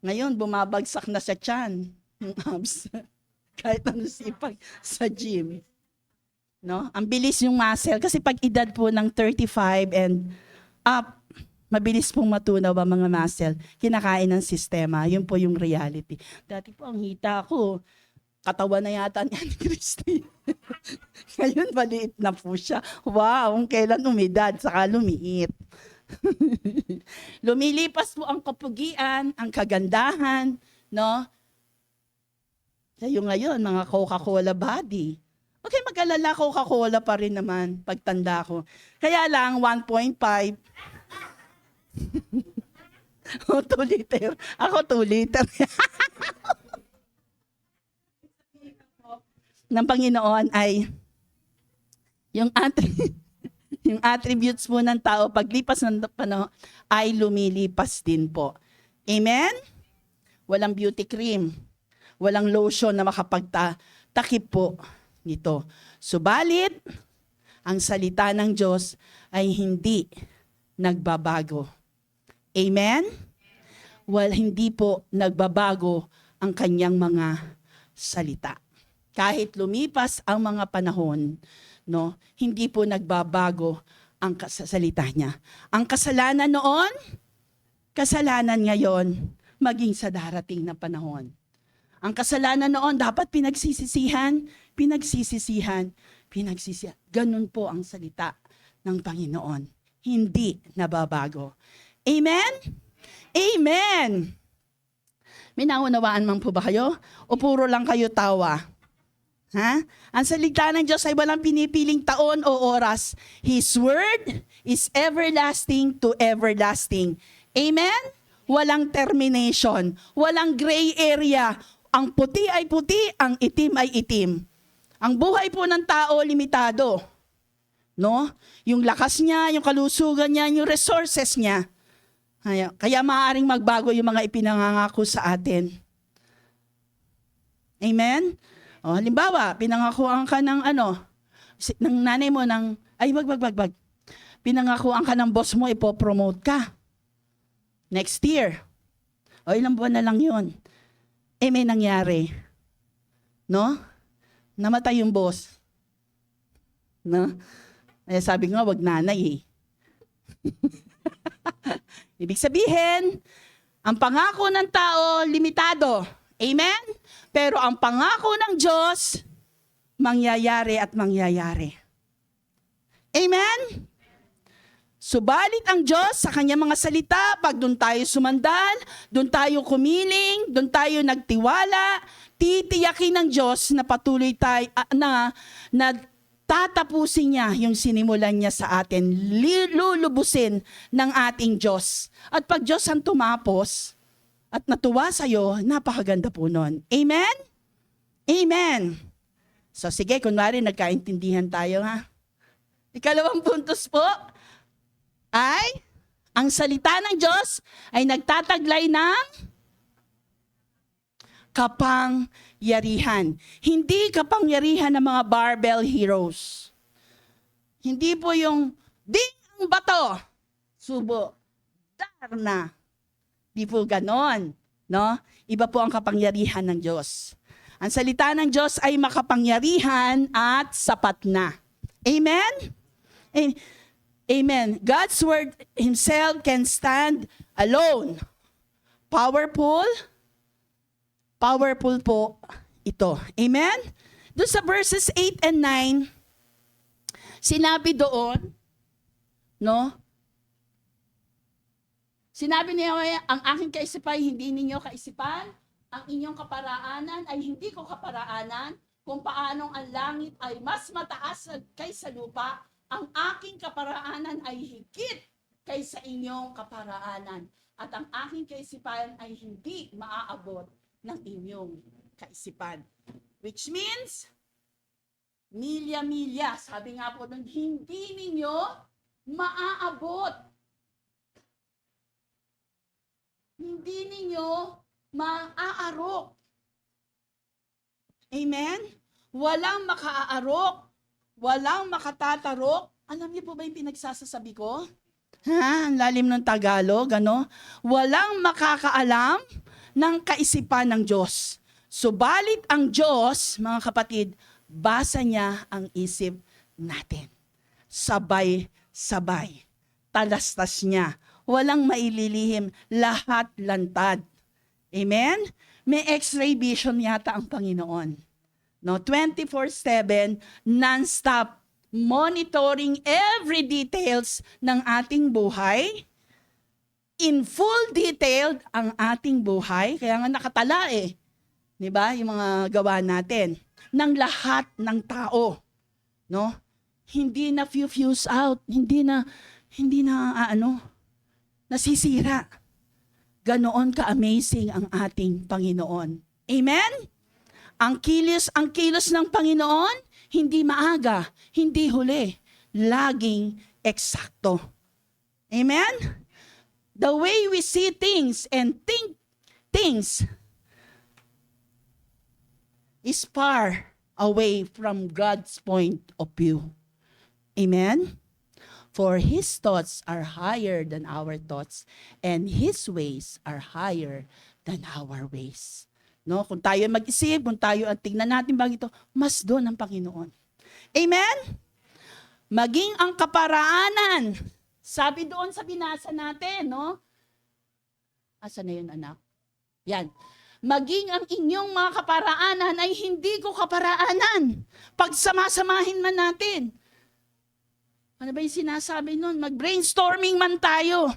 Ngayon, bumabagsak na sa tiyan yung abs. Kahit ano sipag sa gym. No? Ang bilis yung muscle kasi pag edad po ng 35 and up, mabilis pong matunaw ang mga muscle. Kinakain ng sistema. Yun po yung reality. Dati po ang hita ko, katawan na yata ni Christy. Ngayon, maliit na po siya. Wow, kailan umidad, saka lumiit. Lumilipas po ang kapugian, ang kagandahan, no? Kayo ngayon, mga Coca-Cola body. Okay, mag-alala, Coca-Cola pa rin naman pagtanda ko. Kaya lang, 1.5. 2 liter. Ako 2 liter. Ng Panginoon ay yung attributes po ng tao, paglipas ng panahon, ay lumilipas din po. Amen? Walang beauty cream. Walang lotion na makapagtakip po nito. Subalit, ang salita ng Diyos ay hindi nagbabago. Amen? Hindi po nagbabago ang kanyang mga salita. Kahit lumipas ang mga panahon, no, hindi po nagbabago ang salita niya. Ang kasalanan noon, kasalanan ngayon, maging sa darating na panahon. Ang kasalanan noon dapat pinagsisisihan. Ganun po ang salita ng Panginoon. Hindi nababago. Amen? Amen! May naunawaan man po ba kayo? O puro lang kayo tawa? Ha? Ang salita ng Diyos ay walang pinipiling taon o oras. His word is everlasting to everlasting. Amen? Walang termination. Walang gray area. Ang puti ay puti, ang itim ay itim. Ang buhay po ng tao, limitado. No? Yung lakas niya, yung kalusugan niya, yung resources niya. Kaya maaaring magbago yung mga ipinangangako sa atin. Amen? Halimbawa, pinangakuan ka ng ng nanay mo ay wag. Pinangakuan ka ng boss mo, ipopromote ka. Next year. O ilang buwan na lang yun. May nangyari. No? Namatay yung boss. No? Sabi nga, wag nanay eh. Ibig sabihin, ang pangako ng tao, limitado. Amen? Pero ang pangako ng Diyos, mangyayari at mangyayari. Amen? Subalit ang Diyos sa kanyang mga salita, pag doon tayo sumandal, doon tayo kumiling, doon tayo nagtiwala, titiyakin ng Diyos na patuloy tayo, na tatapusin niya yung sinimulan niya sa atin, lulubusin ng ating Diyos. At pag Diyos ang tumapos at natuwa sa'yo, napakaganda po nun. Amen? Amen. So sige, kunwari nagkaintindihan tayo ha. Ikalawang puntos po ay ang salita ng Diyos ay nagtataglay ng kapangyarihan. Hindi kapangyarihan ng mga barbell heroes. Hindi po yung ding ang bato, subo, darna. Di po ganon. No? Iba po ang kapangyarihan ng Diyos. Ang salita ng Diyos ay makapangyarihan at sapat na. Amen? Amen. God's word himself can stand alone. Powerful po ito. Amen? Doon sa verses 8 and 9, sinabi doon, no? Sinabi niya, ang aking kaisipan, hindi ninyo kaisipan, ang inyong kaparaanan ay hindi ko kaparaanan, kung paanong ang langit ay mas mataas kaysa lupa, ang aking kaparaanan ay higit kaysa inyong kaparaanan. At ang aking kaisipan ay hindi maaabot ng inyong kaisipan. Which means, milya-milya. Sabi nga po nun, hindi ninyo maaabot. Hindi ninyo maaarok. Amen? Walang makaaarok. Walang makatatarok. Alam niyo po ba yung pinagsasasabi ko? Ang lalim ng Tagalog, ano? Walang makakaalam ng kaisipan ng Diyos. Subalit ang Diyos, mga kapatid, basa niya ang isip natin. Sabay-sabay. Talastas niya. Walang maililihim. Lahat lantad. Amen? May X-ray vision yata ang Panginoon. No, 24/7, non-stop, monitoring every details ng ating buhay. In full detailed ang ating buhay. Kaya nga nakatala eh. 'Di ba? Yung mga gawa natin. Ng lahat ng tao. No? Hindi na fuse out. Hindi na nasisira. Ganoon ka-amazing ang ating Panginoon. Amen? Ang kilos ng Panginoon, hindi maaga, hindi huli, laging eksakto. Amen? The way we see things and think things is far away from God's point of view. Amen? For His thoughts are higher than our thoughts, and His ways are higher than our ways. No, kung tayo mag-isip, kung tayo at tingnan natin bagito, mas doon ang Panginoon. Amen? Maging ang kaparaanan. Sabi doon sa binasa natin, no? Asa na yun, anak? Yan. Maging ang inyong mga kaparaanan ay hindi ko kaparaanan. Pagsamasamahin man natin. Ano ba yung sinasabi nun? Mag-brainstorming man tayo.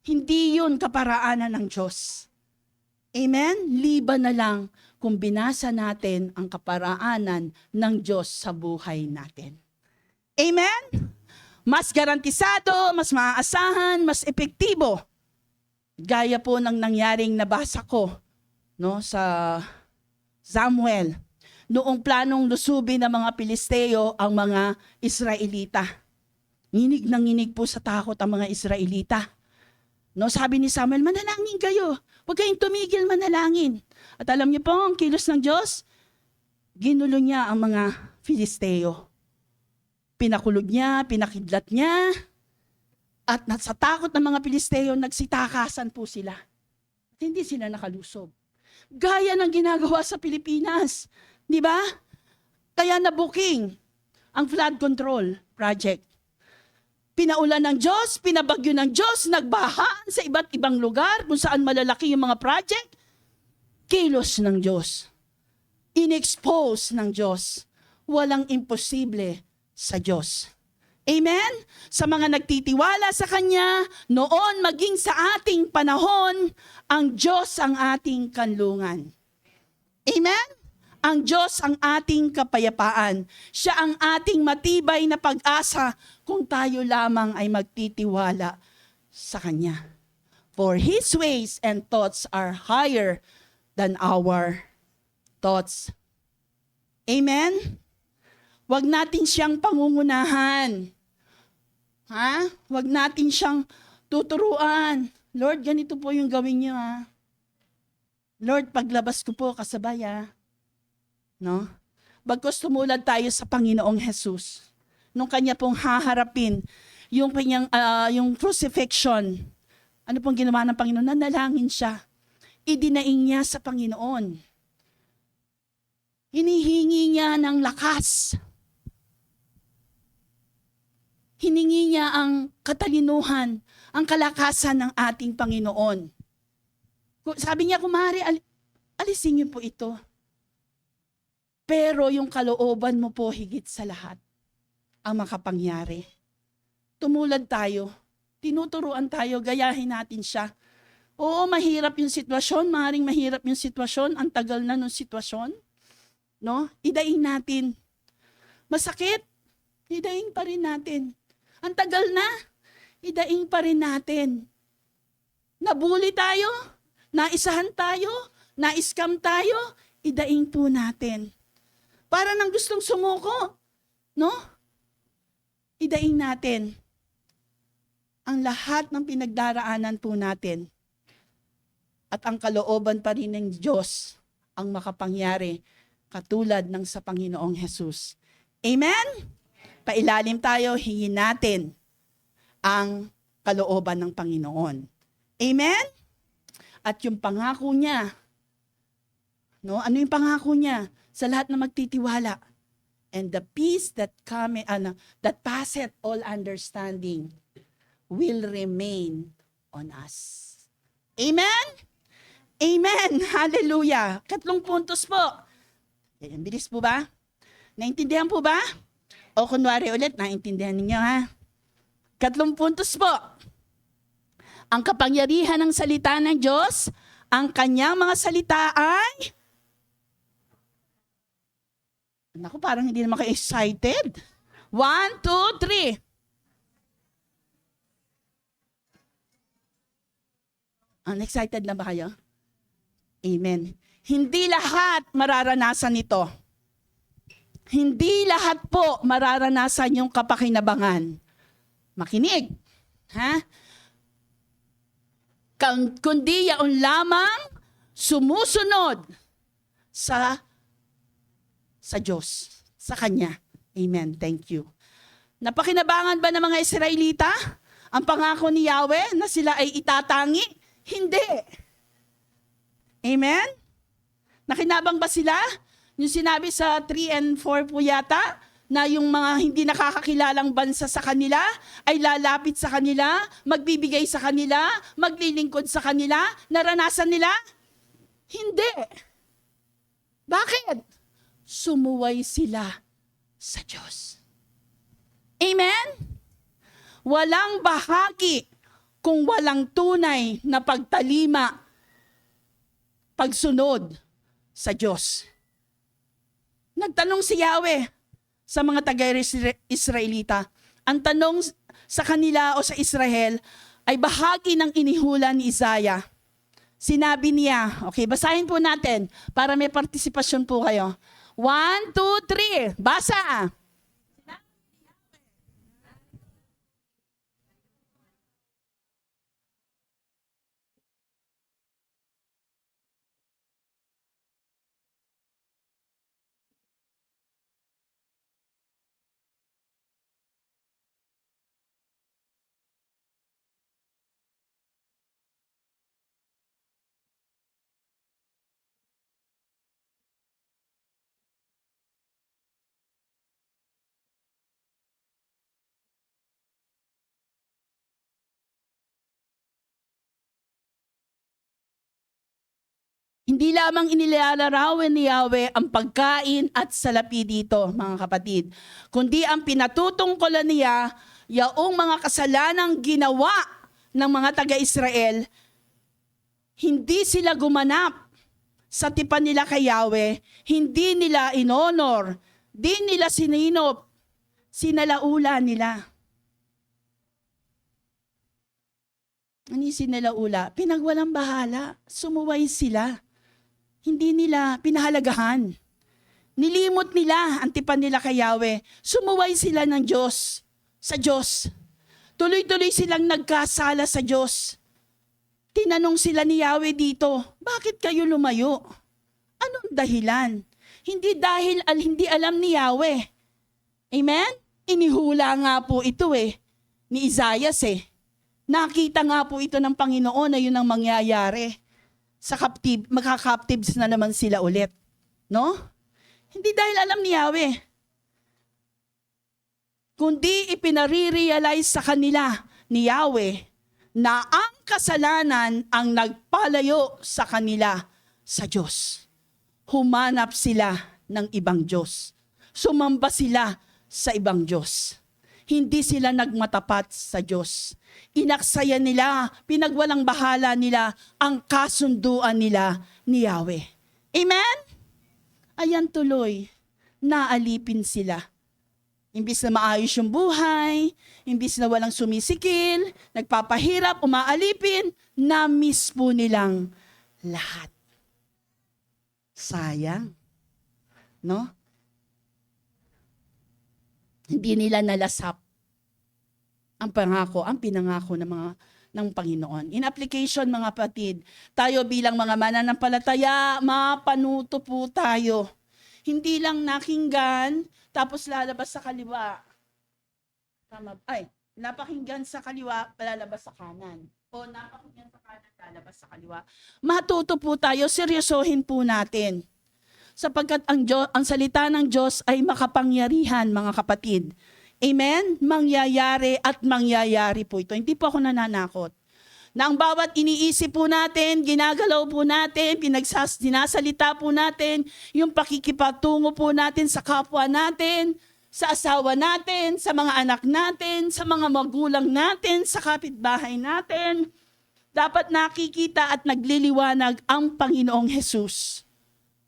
Hindi yun kaparaanan ng Diyos. Amen? Liban na lang kung binasa natin ang kaparaanan ng Diyos sa buhay natin. Amen? Mas garantisado, mas maaasahan, mas epektibo. Gaya po ng nangyaring nabasa ko, no, sa Samuel. Noong planong lusubin ng mga Pilisteo ang mga Israelita. Nginig po sa takot ang mga Israelita. No, sabi ni Samuel, manalangin kayo. Huwag kayong tumigil manalangin. At alam niyo po, ang kilos ng Diyos, ginulo niya ang mga Filisteo. Pinakulog niya, pinakidlat niya, at sa takot ng mga Pilisteo, nagsitakasan po sila. At hindi sila nakalusob. Gaya ng ginagawa sa Pilipinas. Di ba? Kaya nabuking ang flood control project. Pinaulan ng Diyos, pinabagyo ng Diyos, nagbahaan sa iba't ibang lugar kung saan malalaki yung mga project. Kilos ng Diyos. In-expose ng Diyos. Walang imposible sa Diyos. Amen? Sa mga nagtitiwala sa Kanya, noon maging sa ating panahon, ang Diyos ang ating kanlungan. Amen? Ang Diyos ang ating kapayapaan. Siya ang ating matibay na pag-asa kung tayo lamang ay magtitiwala sa Kanya. For His ways and thoughts are higher than our thoughts. Amen? Huwag natin siyang pangungunahan. Huwag natin siyang tuturuan. Lord, ganito po yung gawin niyo. Lord, paglabas ko po kasabay. No? Bagkus tumulad tayo sa Panginoong Jesus. Nung kanya pong haharapin yung crucifixion. Ano pong ginawa ng Panginoon? Nanalangin siya. Idinaing niya sa Panginoon. Hinihingi niya ng lakas. Hiningi niya ang katalinuhan, ang kalakasan ng ating Panginoon. Sabi niya, kumari, alisin niyo po ito. Pero yung kalooban mo po higit sa lahat ang makapangyari. Tumulad tayo, tinuturuan tayo, gayahin natin siya. Oo, mahirap yung sitwasyon, maaaring mahirap yung sitwasyon, ang tagal na ng sitwasyon. No? Idaing natin. Masakit, idaing pa rin natin. Ang tagal na, idaing pa rin natin. Nabuli tayo, naisahan tayo, na-scam tayo, idaing po natin. Para nang gustong sumuko, no? Idaing natin ang lahat ng pinagdaraanan po natin. At ang kalooban pa rin ng Diyos ang makapangyari katulad ng sa Panginoong Jesus. Amen? Pailalim tayo, hingin natin ang kalooban ng Panginoon. Amen? At yung pangako niya, no? Ano yung pangako niya? Sa lahat na magtitiwala. And the peace that passeth all understanding will remain on us. Amen? Amen! Hallelujah! 3 puntos po. Bilis po ba? Naintindihan po ba? O kunwari ulit, naintindihan ninyo 3 puntos po. Ang kapangyarihan ng salita ng Diyos, ang kanyang mga salita ay naku, parang hindi naman kayo excited. 1, 2, 3. Excited na ba kayo? Amen. Hindi lahat mararanasan ito. Hindi lahat po mararanasan yung kapakinabangan. Makinig. Kundi yaon lamang sumusunod sa Diyos, sa Kanya. Amen. Thank you. Napakinabangan ba ng mga Israelita ang pangako ni Yahweh na sila ay itatangi? Hindi. Amen? Nakinabang ba sila? Yung sinabi sa 3 and 4 po yata, na yung mga hindi nakakakilalang bansa sa kanila ay lalapit sa kanila, magbibigay sa kanila, maglilingkod sa kanila, naranasan nila? Hindi. Bakit? Sumuway sila sa Diyos. Amen? Walang bahagi kung walang tunay na pagtalima, pagsunod sa Diyos. Nagtanong si Yahweh sa mga taga-Israelita. Ang tanong sa kanila o sa Israel ay bahagi ng inihula ni Isaiah. Sinabi niya, okay, basahin po natin para may partisipasyon po kayo. 1, 2, 3, basa! Hindi lamang inilalarawan ni Yahweh ang pagkain at salapi dito, mga kapatid, kundi ang pinatutungkulan niya yaong mga kasalanang ginawa ng mga taga-Israel. Hindi sila gumanap sa tipan nila kay Yahweh, hindi nila inonor, di nila sininop, sinalaula nila. Ano yung sinalaula? Pinagwalang bahala, sumuway sila. Hindi nila pinahalagahan. Nilimot nila ang tipan nila kay Yahweh. Sumuway sila ng Diyos, sa Diyos. Tuloy-tuloy silang nagkasala sa Diyos. Tinanong sila ni Yahweh dito, bakit kayo lumayo? Anong dahilan? Hindi dahil hindi alam ni Yahweh. Amen? Inihula nga po ito ni Isaias Nakita nga po ito ng Panginoon na yun ang mangyayari. Sa magka-captives na naman sila ulit. No? Hindi dahil alam ni Yahweh. Kundi ipinare-realize sa kanila ni Yahweh na ang kasalanan ang nagpalayo sa kanila sa Diyos. Humanap sila ng ibang Diyos. Sumamba sila sa ibang Diyos. Hindi sila nagmatapat sa Diyos. Inaksaya nila, pinagwalang bahala nila ang kasunduan nila ni Yahweh. Amen? Ayan tuloy, naalipin sila. Imbis na maayos yung buhay, imbis na walang sumisikil, nagpapahirap, umaalipin, na-miss po nilang lahat. Sayang. No? Hindi nila nalasap ang pinangako ng Panginoon. In application, mga kapatid, tayo bilang mga mananampalataya, mapanuto po tayo. Hindi lang nakinggan, tapos lalabas sa kaliwa. Napakinggan sa kaliwa, lalabas sa kanan. O napakinggan sa kanan, lalabas sa kaliwa. Matuto po tayo, seryosohin po natin. Sapagkat ang salita ng Diyos ay makapangyarihan, mga kapatid. Amen? Mangyayari at mangyayari po ito. Hindi po ako nananakot. Na ang bawat iniisip po natin, ginagalaw po natin, sinasalita po natin, yung pakikipatungo po natin sa kapwa natin, sa asawa natin, sa mga anak natin, sa mga magulang natin, sa kapitbahay natin, dapat nakikita at nagliliwanag ang Panginoong Hesus.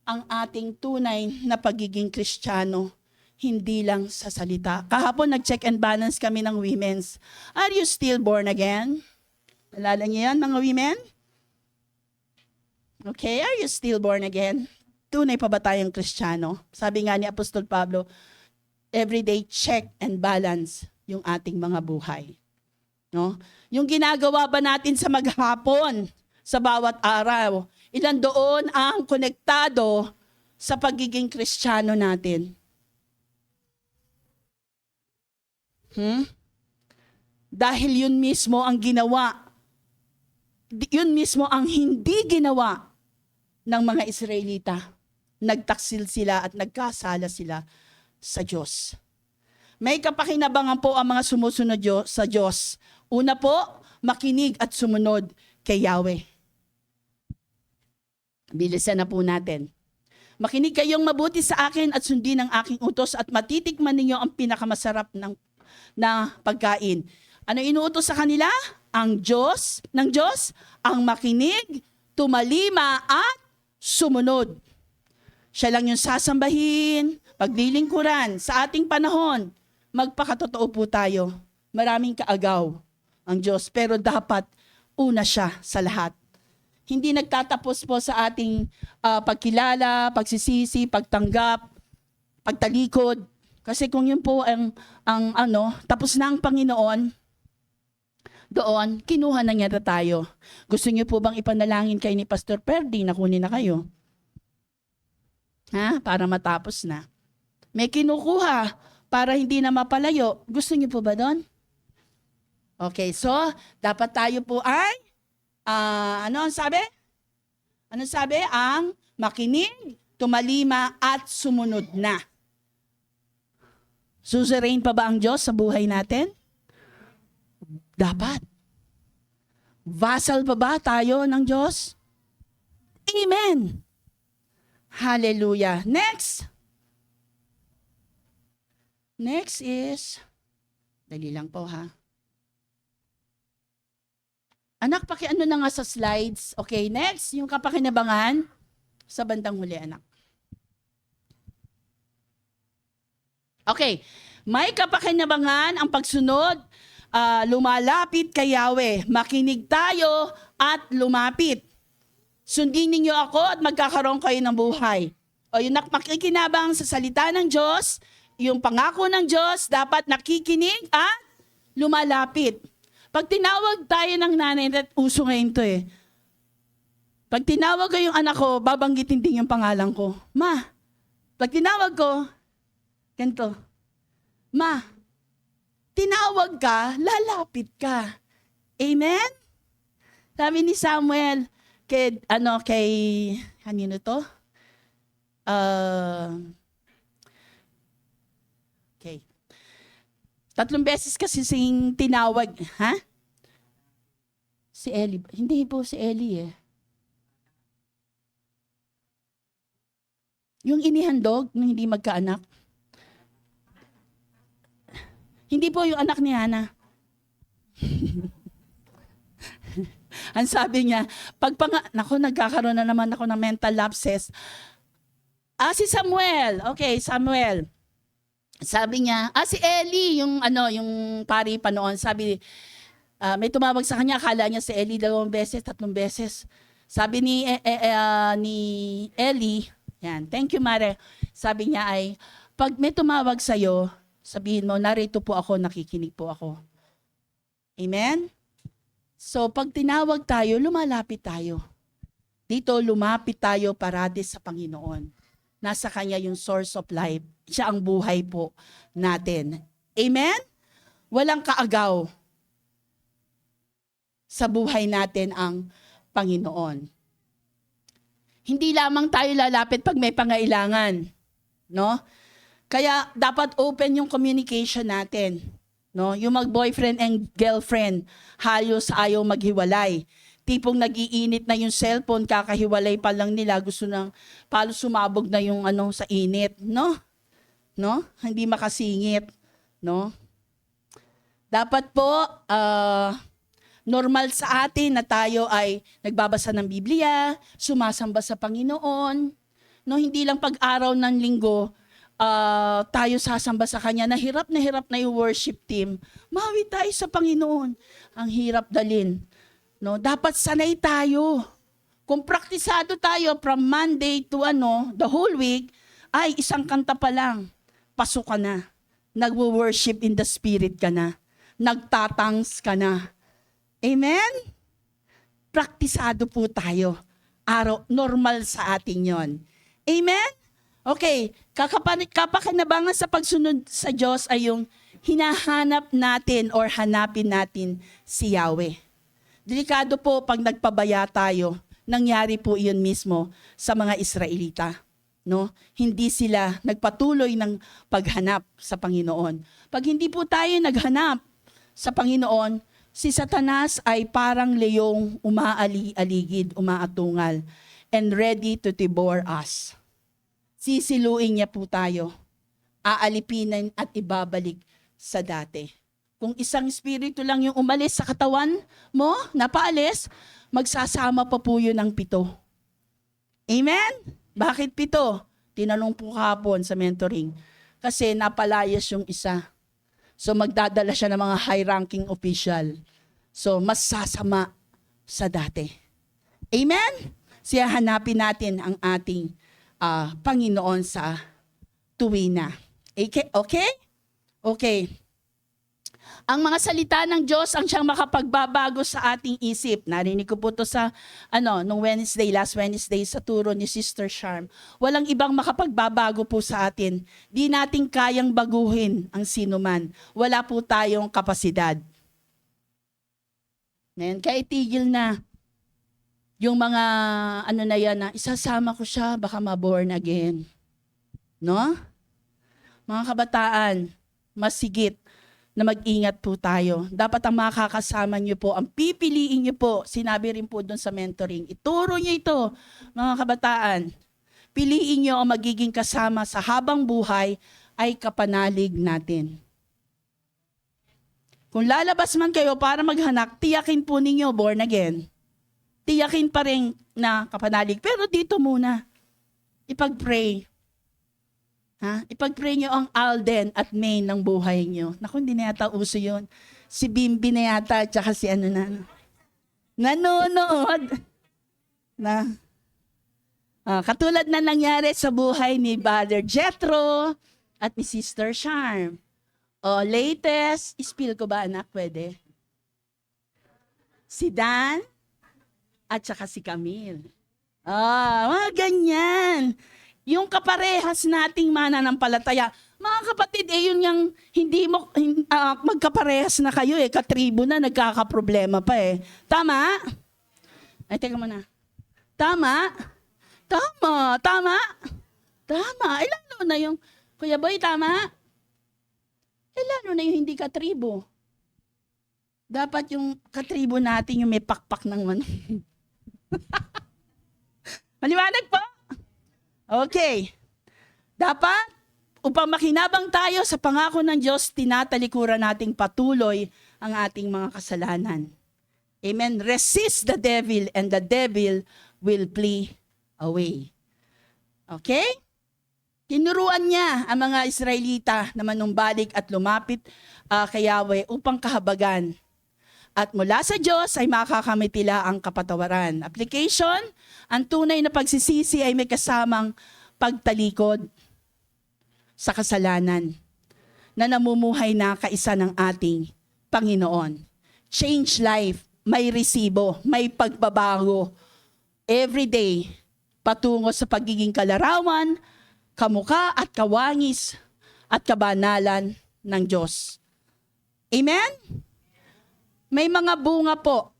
Ang ating tunay na pagiging Kristiyano, hindi lang sa salita. Kahapon nag-check and balance kami ng women's. Are you still born again? Alala niyo yan, mga women? Okay, are you still born again? Tunay pa ba tayong Kristiyano? Sabi nga ni Apostol Pablo, everyday check and balance yung ating mga buhay. No? Yung ginagawa ba natin sa maghapon, sa bawat araw, ilan doon ang konektado sa pagiging Kristiyano natin? Dahil yun mismo ang ginawa, yun mismo ang hindi ginawa ng mga Israelita. Nagtaksil sila at nagkasala sila sa Diyos. May kapakinabangan po ang mga sumusunod sa Diyos. Una po, makinig at sumunod kay Yahweh. Bilisan na po natin. Makinig kayong mabuti sa akin at sundin ang aking utos at matitikman ninyo ang pinakamasarap na pagkain. Ano inuutos sa kanila? Ang Diyos, ang makinig, tumalima at sumunod. Siya lang yung sasambahin, paglilingkuran. Sa ating panahon, magpakatotoo po tayo. Maraming kaagaw ang Diyos, pero dapat una siya sa lahat. Hindi nagtatapos po sa ating pagkilala, pagsisisi, pagtanggap, pagtalikod. Kasi kung yun po ang tapos na ang Panginoon, doon, kinuha na niya tayo. Gusto niyo po bang ipanalangin kay ni Pastor Perdi na kunin na kayo? Para matapos na. May kinukuha para hindi na mapalayo. Gusto niyo po ba doon? Okay, so dapat tayo po ay ano ang sabi? Ano sabi? Ang makinig, tumalima at sumunod na. Suzerain pa ba ang Diyos sa buhay natin? Dapat. Vassal pa ba tayo ng Diyos? Amen. Hallelujah. Next. Next is, dali lang po ha. Anak, pakiano na nga sa slides. Okay, next, yung kapakinabangan sa bandang huli, anak. Okay, may kapakinabangan ang pagsunod, lumalapit kay Yahweh. Makinig tayo at lumapit. Sundin ninyo ako at magkakaroon kayo ng buhay. O yung makikinabang sa salita ng Diyos, yung pangako ng Diyos, dapat nakikinig at lumalapit. Pag tinawag tayo ng nanay, at uso ngayon to eh. Pag tinawag ko yung anak ko, babanggitin din yung pangalan ko. Ma, pag tinawag ko, ganito, ma, tinawag ka, lalapit ka. Amen? Sabi ni Samuel, kanino to? Okay. 3 beses kasi sing tinawag, ha? Si Eli. Hindi po si Eli eh. Yung inihandog nung hindi magkaanak. Hindi po yung anak ni Hana. Ang sabi niya, nagkakaroon na naman ako ng mental lapses. Si Samuel. Okay, Samuel. Sabi niya, si Eli, yung pari pa noon, sabi, may tumawag sa kanya, akala niya si Eli 2 beses, 3 beses. Sabi ni Eli, yan, thank you Mare, sabi niya ay, pag may tumawag sa'yo, sabihin mo, narito po ako, nakikinig po ako. Amen? So, pag tinawag tayo, lumalapit tayo. Dito, lumapit tayo parati sa Panginoon. Nasa Kanya yung source of life. Siya ang buhay po natin. Amen? Walang kaagaw sa buhay natin ang Panginoon. Hindi lamang tayo lalapit pag may pangailangan. No? Kaya dapat open yung communication natin. No? Yung mag-boyfriend and girlfriend, halos ayaw maghiwalay. Tipong nagiinit na yung cellphone, kakahiwalay pa lang nila, gusto nang palo sumabog na yung sa init, no? No? Hindi makasingit, no? Dapat po normal sa atin na tayo ay nagbabasa ng Biblia, sumasamba sa Panginoon, no? Hindi lang pag-araw ng linggo tayo sasamba sa Kanya. Nahirap na yung worship team. Mawi tayo sa Panginoon. Ang hirap dalin. No, dapat sanay tayo. Kung praktisado tayo from Monday to the whole week, ay isang kanta pa lang, pasok ka na. Nagwo-worship in the spirit ka na. Nagtatangs ka na. Amen? Praktisado po tayo. Normal sa atin yon. Amen? Okay, kapakinabangan sa pagsunod sa Diyos ay yung hinahanap natin or hanapin natin si Yahweh. Delikado po pag nagpabaya tayo. Nangyari po iyon mismo sa mga Israelita. No? Hindi sila nagpatuloy ng paghanap sa Panginoon. Pag hindi po tayo naghanap sa Panginoon, si Satanas ay parang leong umaali-aligid, umaatungal, and ready to devour us. Sisiluin niya po tayo. Aalipinin at ibabalik sa dati. Kung isang espiritu lang yung umalis sa katawan mo, napaalis, magsasama pa po yun ng 7. Amen? Bakit 7? Tinanong po kahapon sa mentoring. Kasi napalayas yung isa. So magdadala siya ng mga high-ranking official. So mas sasama sa dati. Amen? Siya hanapin natin ang ating Panginoon sa tuwina. Okay? Okay. Ang mga salita ng Diyos ang siyang makapagbabago sa ating isip. Narinig ko po to sa nung last Wednesday sa turo ni Sister Charm. Walang ibang makapagbabago po sa atin. Di natin kayang baguhin ang sinuman. Wala po tayong kapasidad. Kaya itigil na yung mga na yan na isasama ko siya, baka ma-born again. No? Mga kabataan, masigit na mag-ingat po tayo. Dapat ang makakasama niyo po, ang pipiliin niyo po, sinabi rin po doon sa mentoring, ituro niyo ito, mga kabataan. Piliin niyo ang magiging kasama sa habang buhay ay kapanalig natin. Kung lalabas man kayo para maghanak, tiyakin po ninyo born again. Tiyakin pa rin na kapanalig. Pero dito muna, ipag-pray. Ipag-pray nyo ang Alden at Main ng buhay nyo. Naku, hindi na yata uso yun. Si Bimbi na yata, tsaka si ano na. Nanonood. Katulad na nangyari sa buhay ni Brother Jethro at ni Sister Charm. O, latest, spill ko ba anak? Pwede? Si Dan at saka si Camille. Mga ganyan. Yung kaparehas nating mananampalataya. Mga kapatid, yun yung hindi mo, magkaparehas na kayo katribo na, nagkakaproblema pa Tama? Ay, teka muna. Tama? Lalo na yung, Kuya Boy, tama? Lalo na yung hindi katribo. Dapat yung katribo natin yung may pakpak ng manok. Maliwanag po? Okay. Dapat, upang makinabang tayo sa pangako ng Diyos, tinatalikuran nating patuloy ang ating mga kasalanan. Amen. Resist the devil and the devil will flee away. Okay? Tinuruan niya ang mga Israelita na manumbalik at lumapit kay Yahweh upang kahabagan. At mula sa Diyos ay makakamit nila ang kapatawaran. Application, ang tunay na pagsisisi ay may kasamang pagtalikod sa kasalanan na namumuhay na kaisa ng ating Panginoon. Change life, may resibo, may pagbabago. Every day, patungo sa pagiging kalarawan, kamukha at kawangis at kabanalan ng Diyos. Amen? May mga bunga po.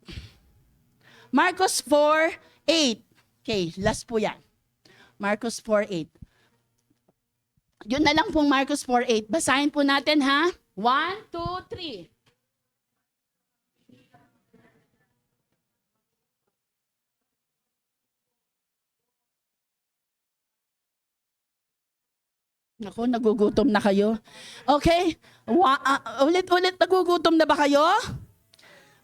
Marcos 4:8. Okay, last po yan. Marcos 4:8. Yun na lang pong Marcos 4:8. Basahin po natin ha. 1, 2, 3. Naku, nagugutom na kayo. Okay. Ulit-ulit, nagugutom na ba kayo?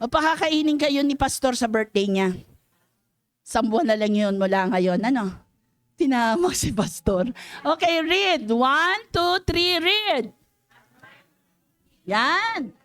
O pakakainin kayo ni Pastor sa birthday niya. 1 buwan na lang yun mula ngayon. Ano? Tinamak si Pastor. Okay, read. 1, 2, 3, read. Yan.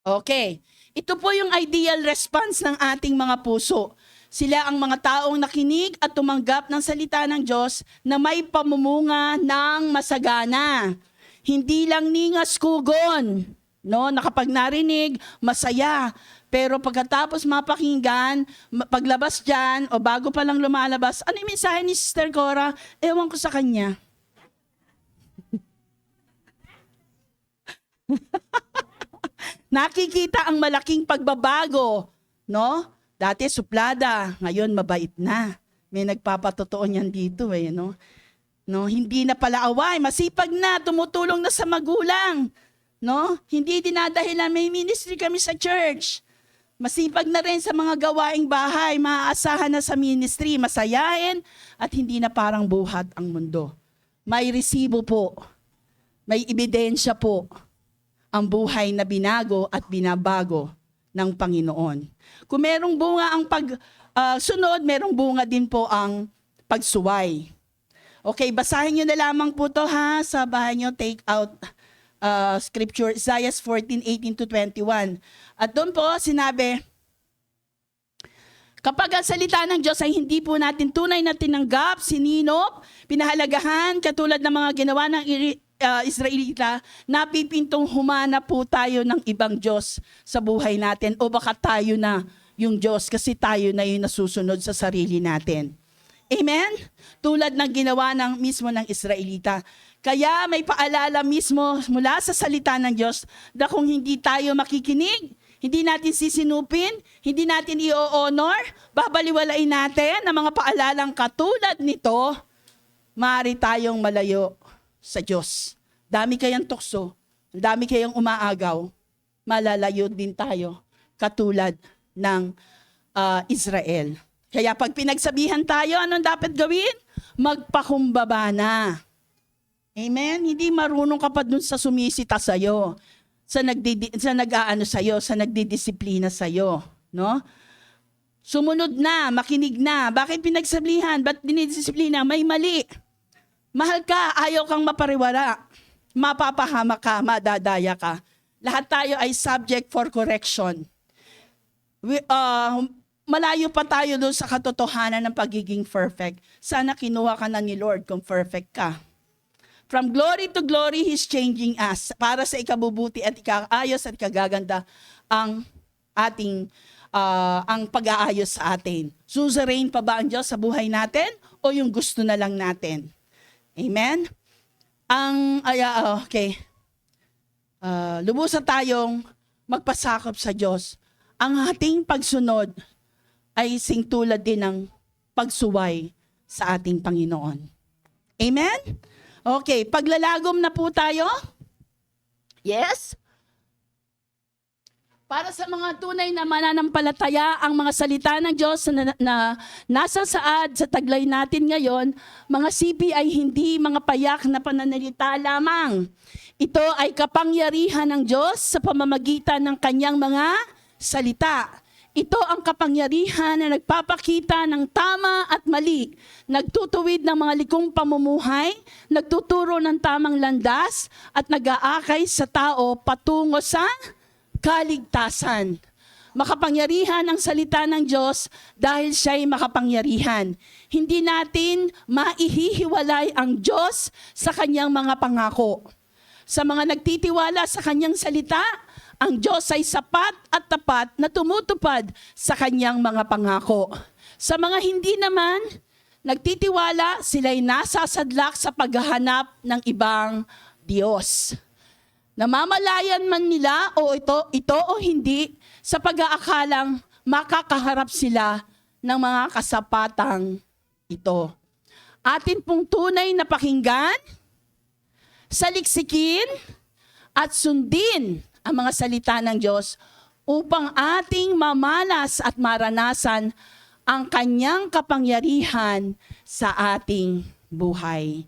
Okay. Ito po yung ideal response ng ating mga puso. Sila ang mga taong nakinig at tumanggap ng salita ng Diyos na may pamumunga ng masagana. Hindi lang ningas kugon, no? Na kapag narinig, masaya. Pero pagkatapos mapakinggan, paglabas dyan, o bago pa lang lumalabas, ano yung mensahe ni Sister Cora? Ewan ko sa kanya. Nakikita ang malaking pagbabago, no? Dati suplada, ngayon mabait na. May nagpapatotoo niyan dito no? No, hindi na pala away, masipag na, tumutulong na sa magulang, no? Hindi dinadahilan may ministry kami sa church. Masipag na rin sa mga gawaing bahay, maaasahan na sa ministry, masayain at hindi na parang buhat ang mundo. May resibo po. May ebidensya po ang buhay na binago at binabago ng Panginoon. Kung merong bunga ang pagsunod, merong bunga din po ang pagsuway. Okay, basahin nyo na lamang po to ha, sa bahay nyo, take out scripture, Isaiah 14:18-21. At doon po sinabi, kapag ang salita ng Diyos ay hindi po natin tunay na tinanggap, sininop, pinahalagahan, katulad ng mga ginawa ng Israelita, napipintong humana po tayo ng ibang Diyos sa buhay natin o baka tayo na yung Diyos kasi tayo na yung nasusunod sa sarili natin. Amen? Tulad ng ginawa mismo ng Israelita. Kaya may paalala mismo mula sa salita ng Diyos na kung hindi tayo makikinig, hindi natin sisinupin, hindi natin i-honor, babaliwalain natin ang mga paalalang katulad nito, maaari tayong malayo sa Diyos. Dami kayang tukso, dami kayang umaagaw, malalayo din tayo katulad ng Israel. Kaya pag pinagsabihan tayo, anong dapat gawin? Magpakumbaba na. Amen? Hindi marunong ka pa dun sa sumisita sa'yo, sa nagdidisiplina sa'yo. No? Sumunod na, makinig na. Bakit pinagsabihan? Ba't dinidisiplina? May mali. Mahal ka, ayaw kang mapariwara. Mapapahamak ka, madadaya ka. Lahat tayo ay subject for correction. Malayo pa tayo doon sa katotohanan ng pagiging perfect. Sana kinuha ka na ni Lord kung perfect ka. From glory to glory, He's changing us para sa ikabubuti at ikaayos at ikagaganda ang ating ang pag-aayos sa atin. Suzerain pa ba ang Diyos sa buhay natin o yung gusto na lang natin? Amen? Lubusan tayong magpasakop sa Diyos. Ang ating pagsunod ay singtulad din ng pagsuway sa ating Panginoon. Amen? Okay, paglalagom na po tayo. Yes? Para sa mga tunay na mananampalataya, ang mga salita ng Diyos na nasa saad sa taglay natin ngayon, mga sipi ay hindi mga payak na pananalita lamang. Ito ay kapangyarihan ng Diyos sa pamamagitan ng kanyang mga salita. Ito ang kapangyarihan na nagpapakita ng tama at mali, nagtutuwid ng mga likong pamumuhay, nagtuturo ng tamang landas, at nag-aakay sa tao patungo sa kaligtasan. Makapangyarihan ang salita ng Diyos dahil siya'y makapangyarihan. Hindi natin maihihiwalay ang Diyos sa kanyang mga pangako. Sa mga nagtitiwala sa kanyang salita, ang Diyos ay sapat at tapat na tumutupad sa kanyang mga pangako. Sa mga hindi naman nagtitiwala, sila'y nasasadlak sa paghahanap ng ibang Diyos. Namamalayan man nila o ito o hindi sa pag-aakalang makakaharap sila ng mga kasapatang ito. Atin pong tunay na pakinggan, saliksikin at sundin ang mga salita ng Diyos upang ating mamalas at maranasan ang kanyang kapangyarihan sa ating buhay.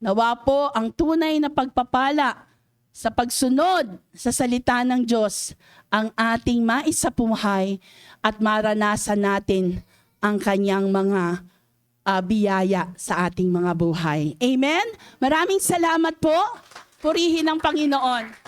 Nawa po ang tunay na pagpapala sa pagsunod sa salita ng Diyos ang ating maisabuhay at maranasan natin ang kanyang mga biyaya sa ating mga buhay. Amen? Maraming salamat po. Purihin ang Panginoon.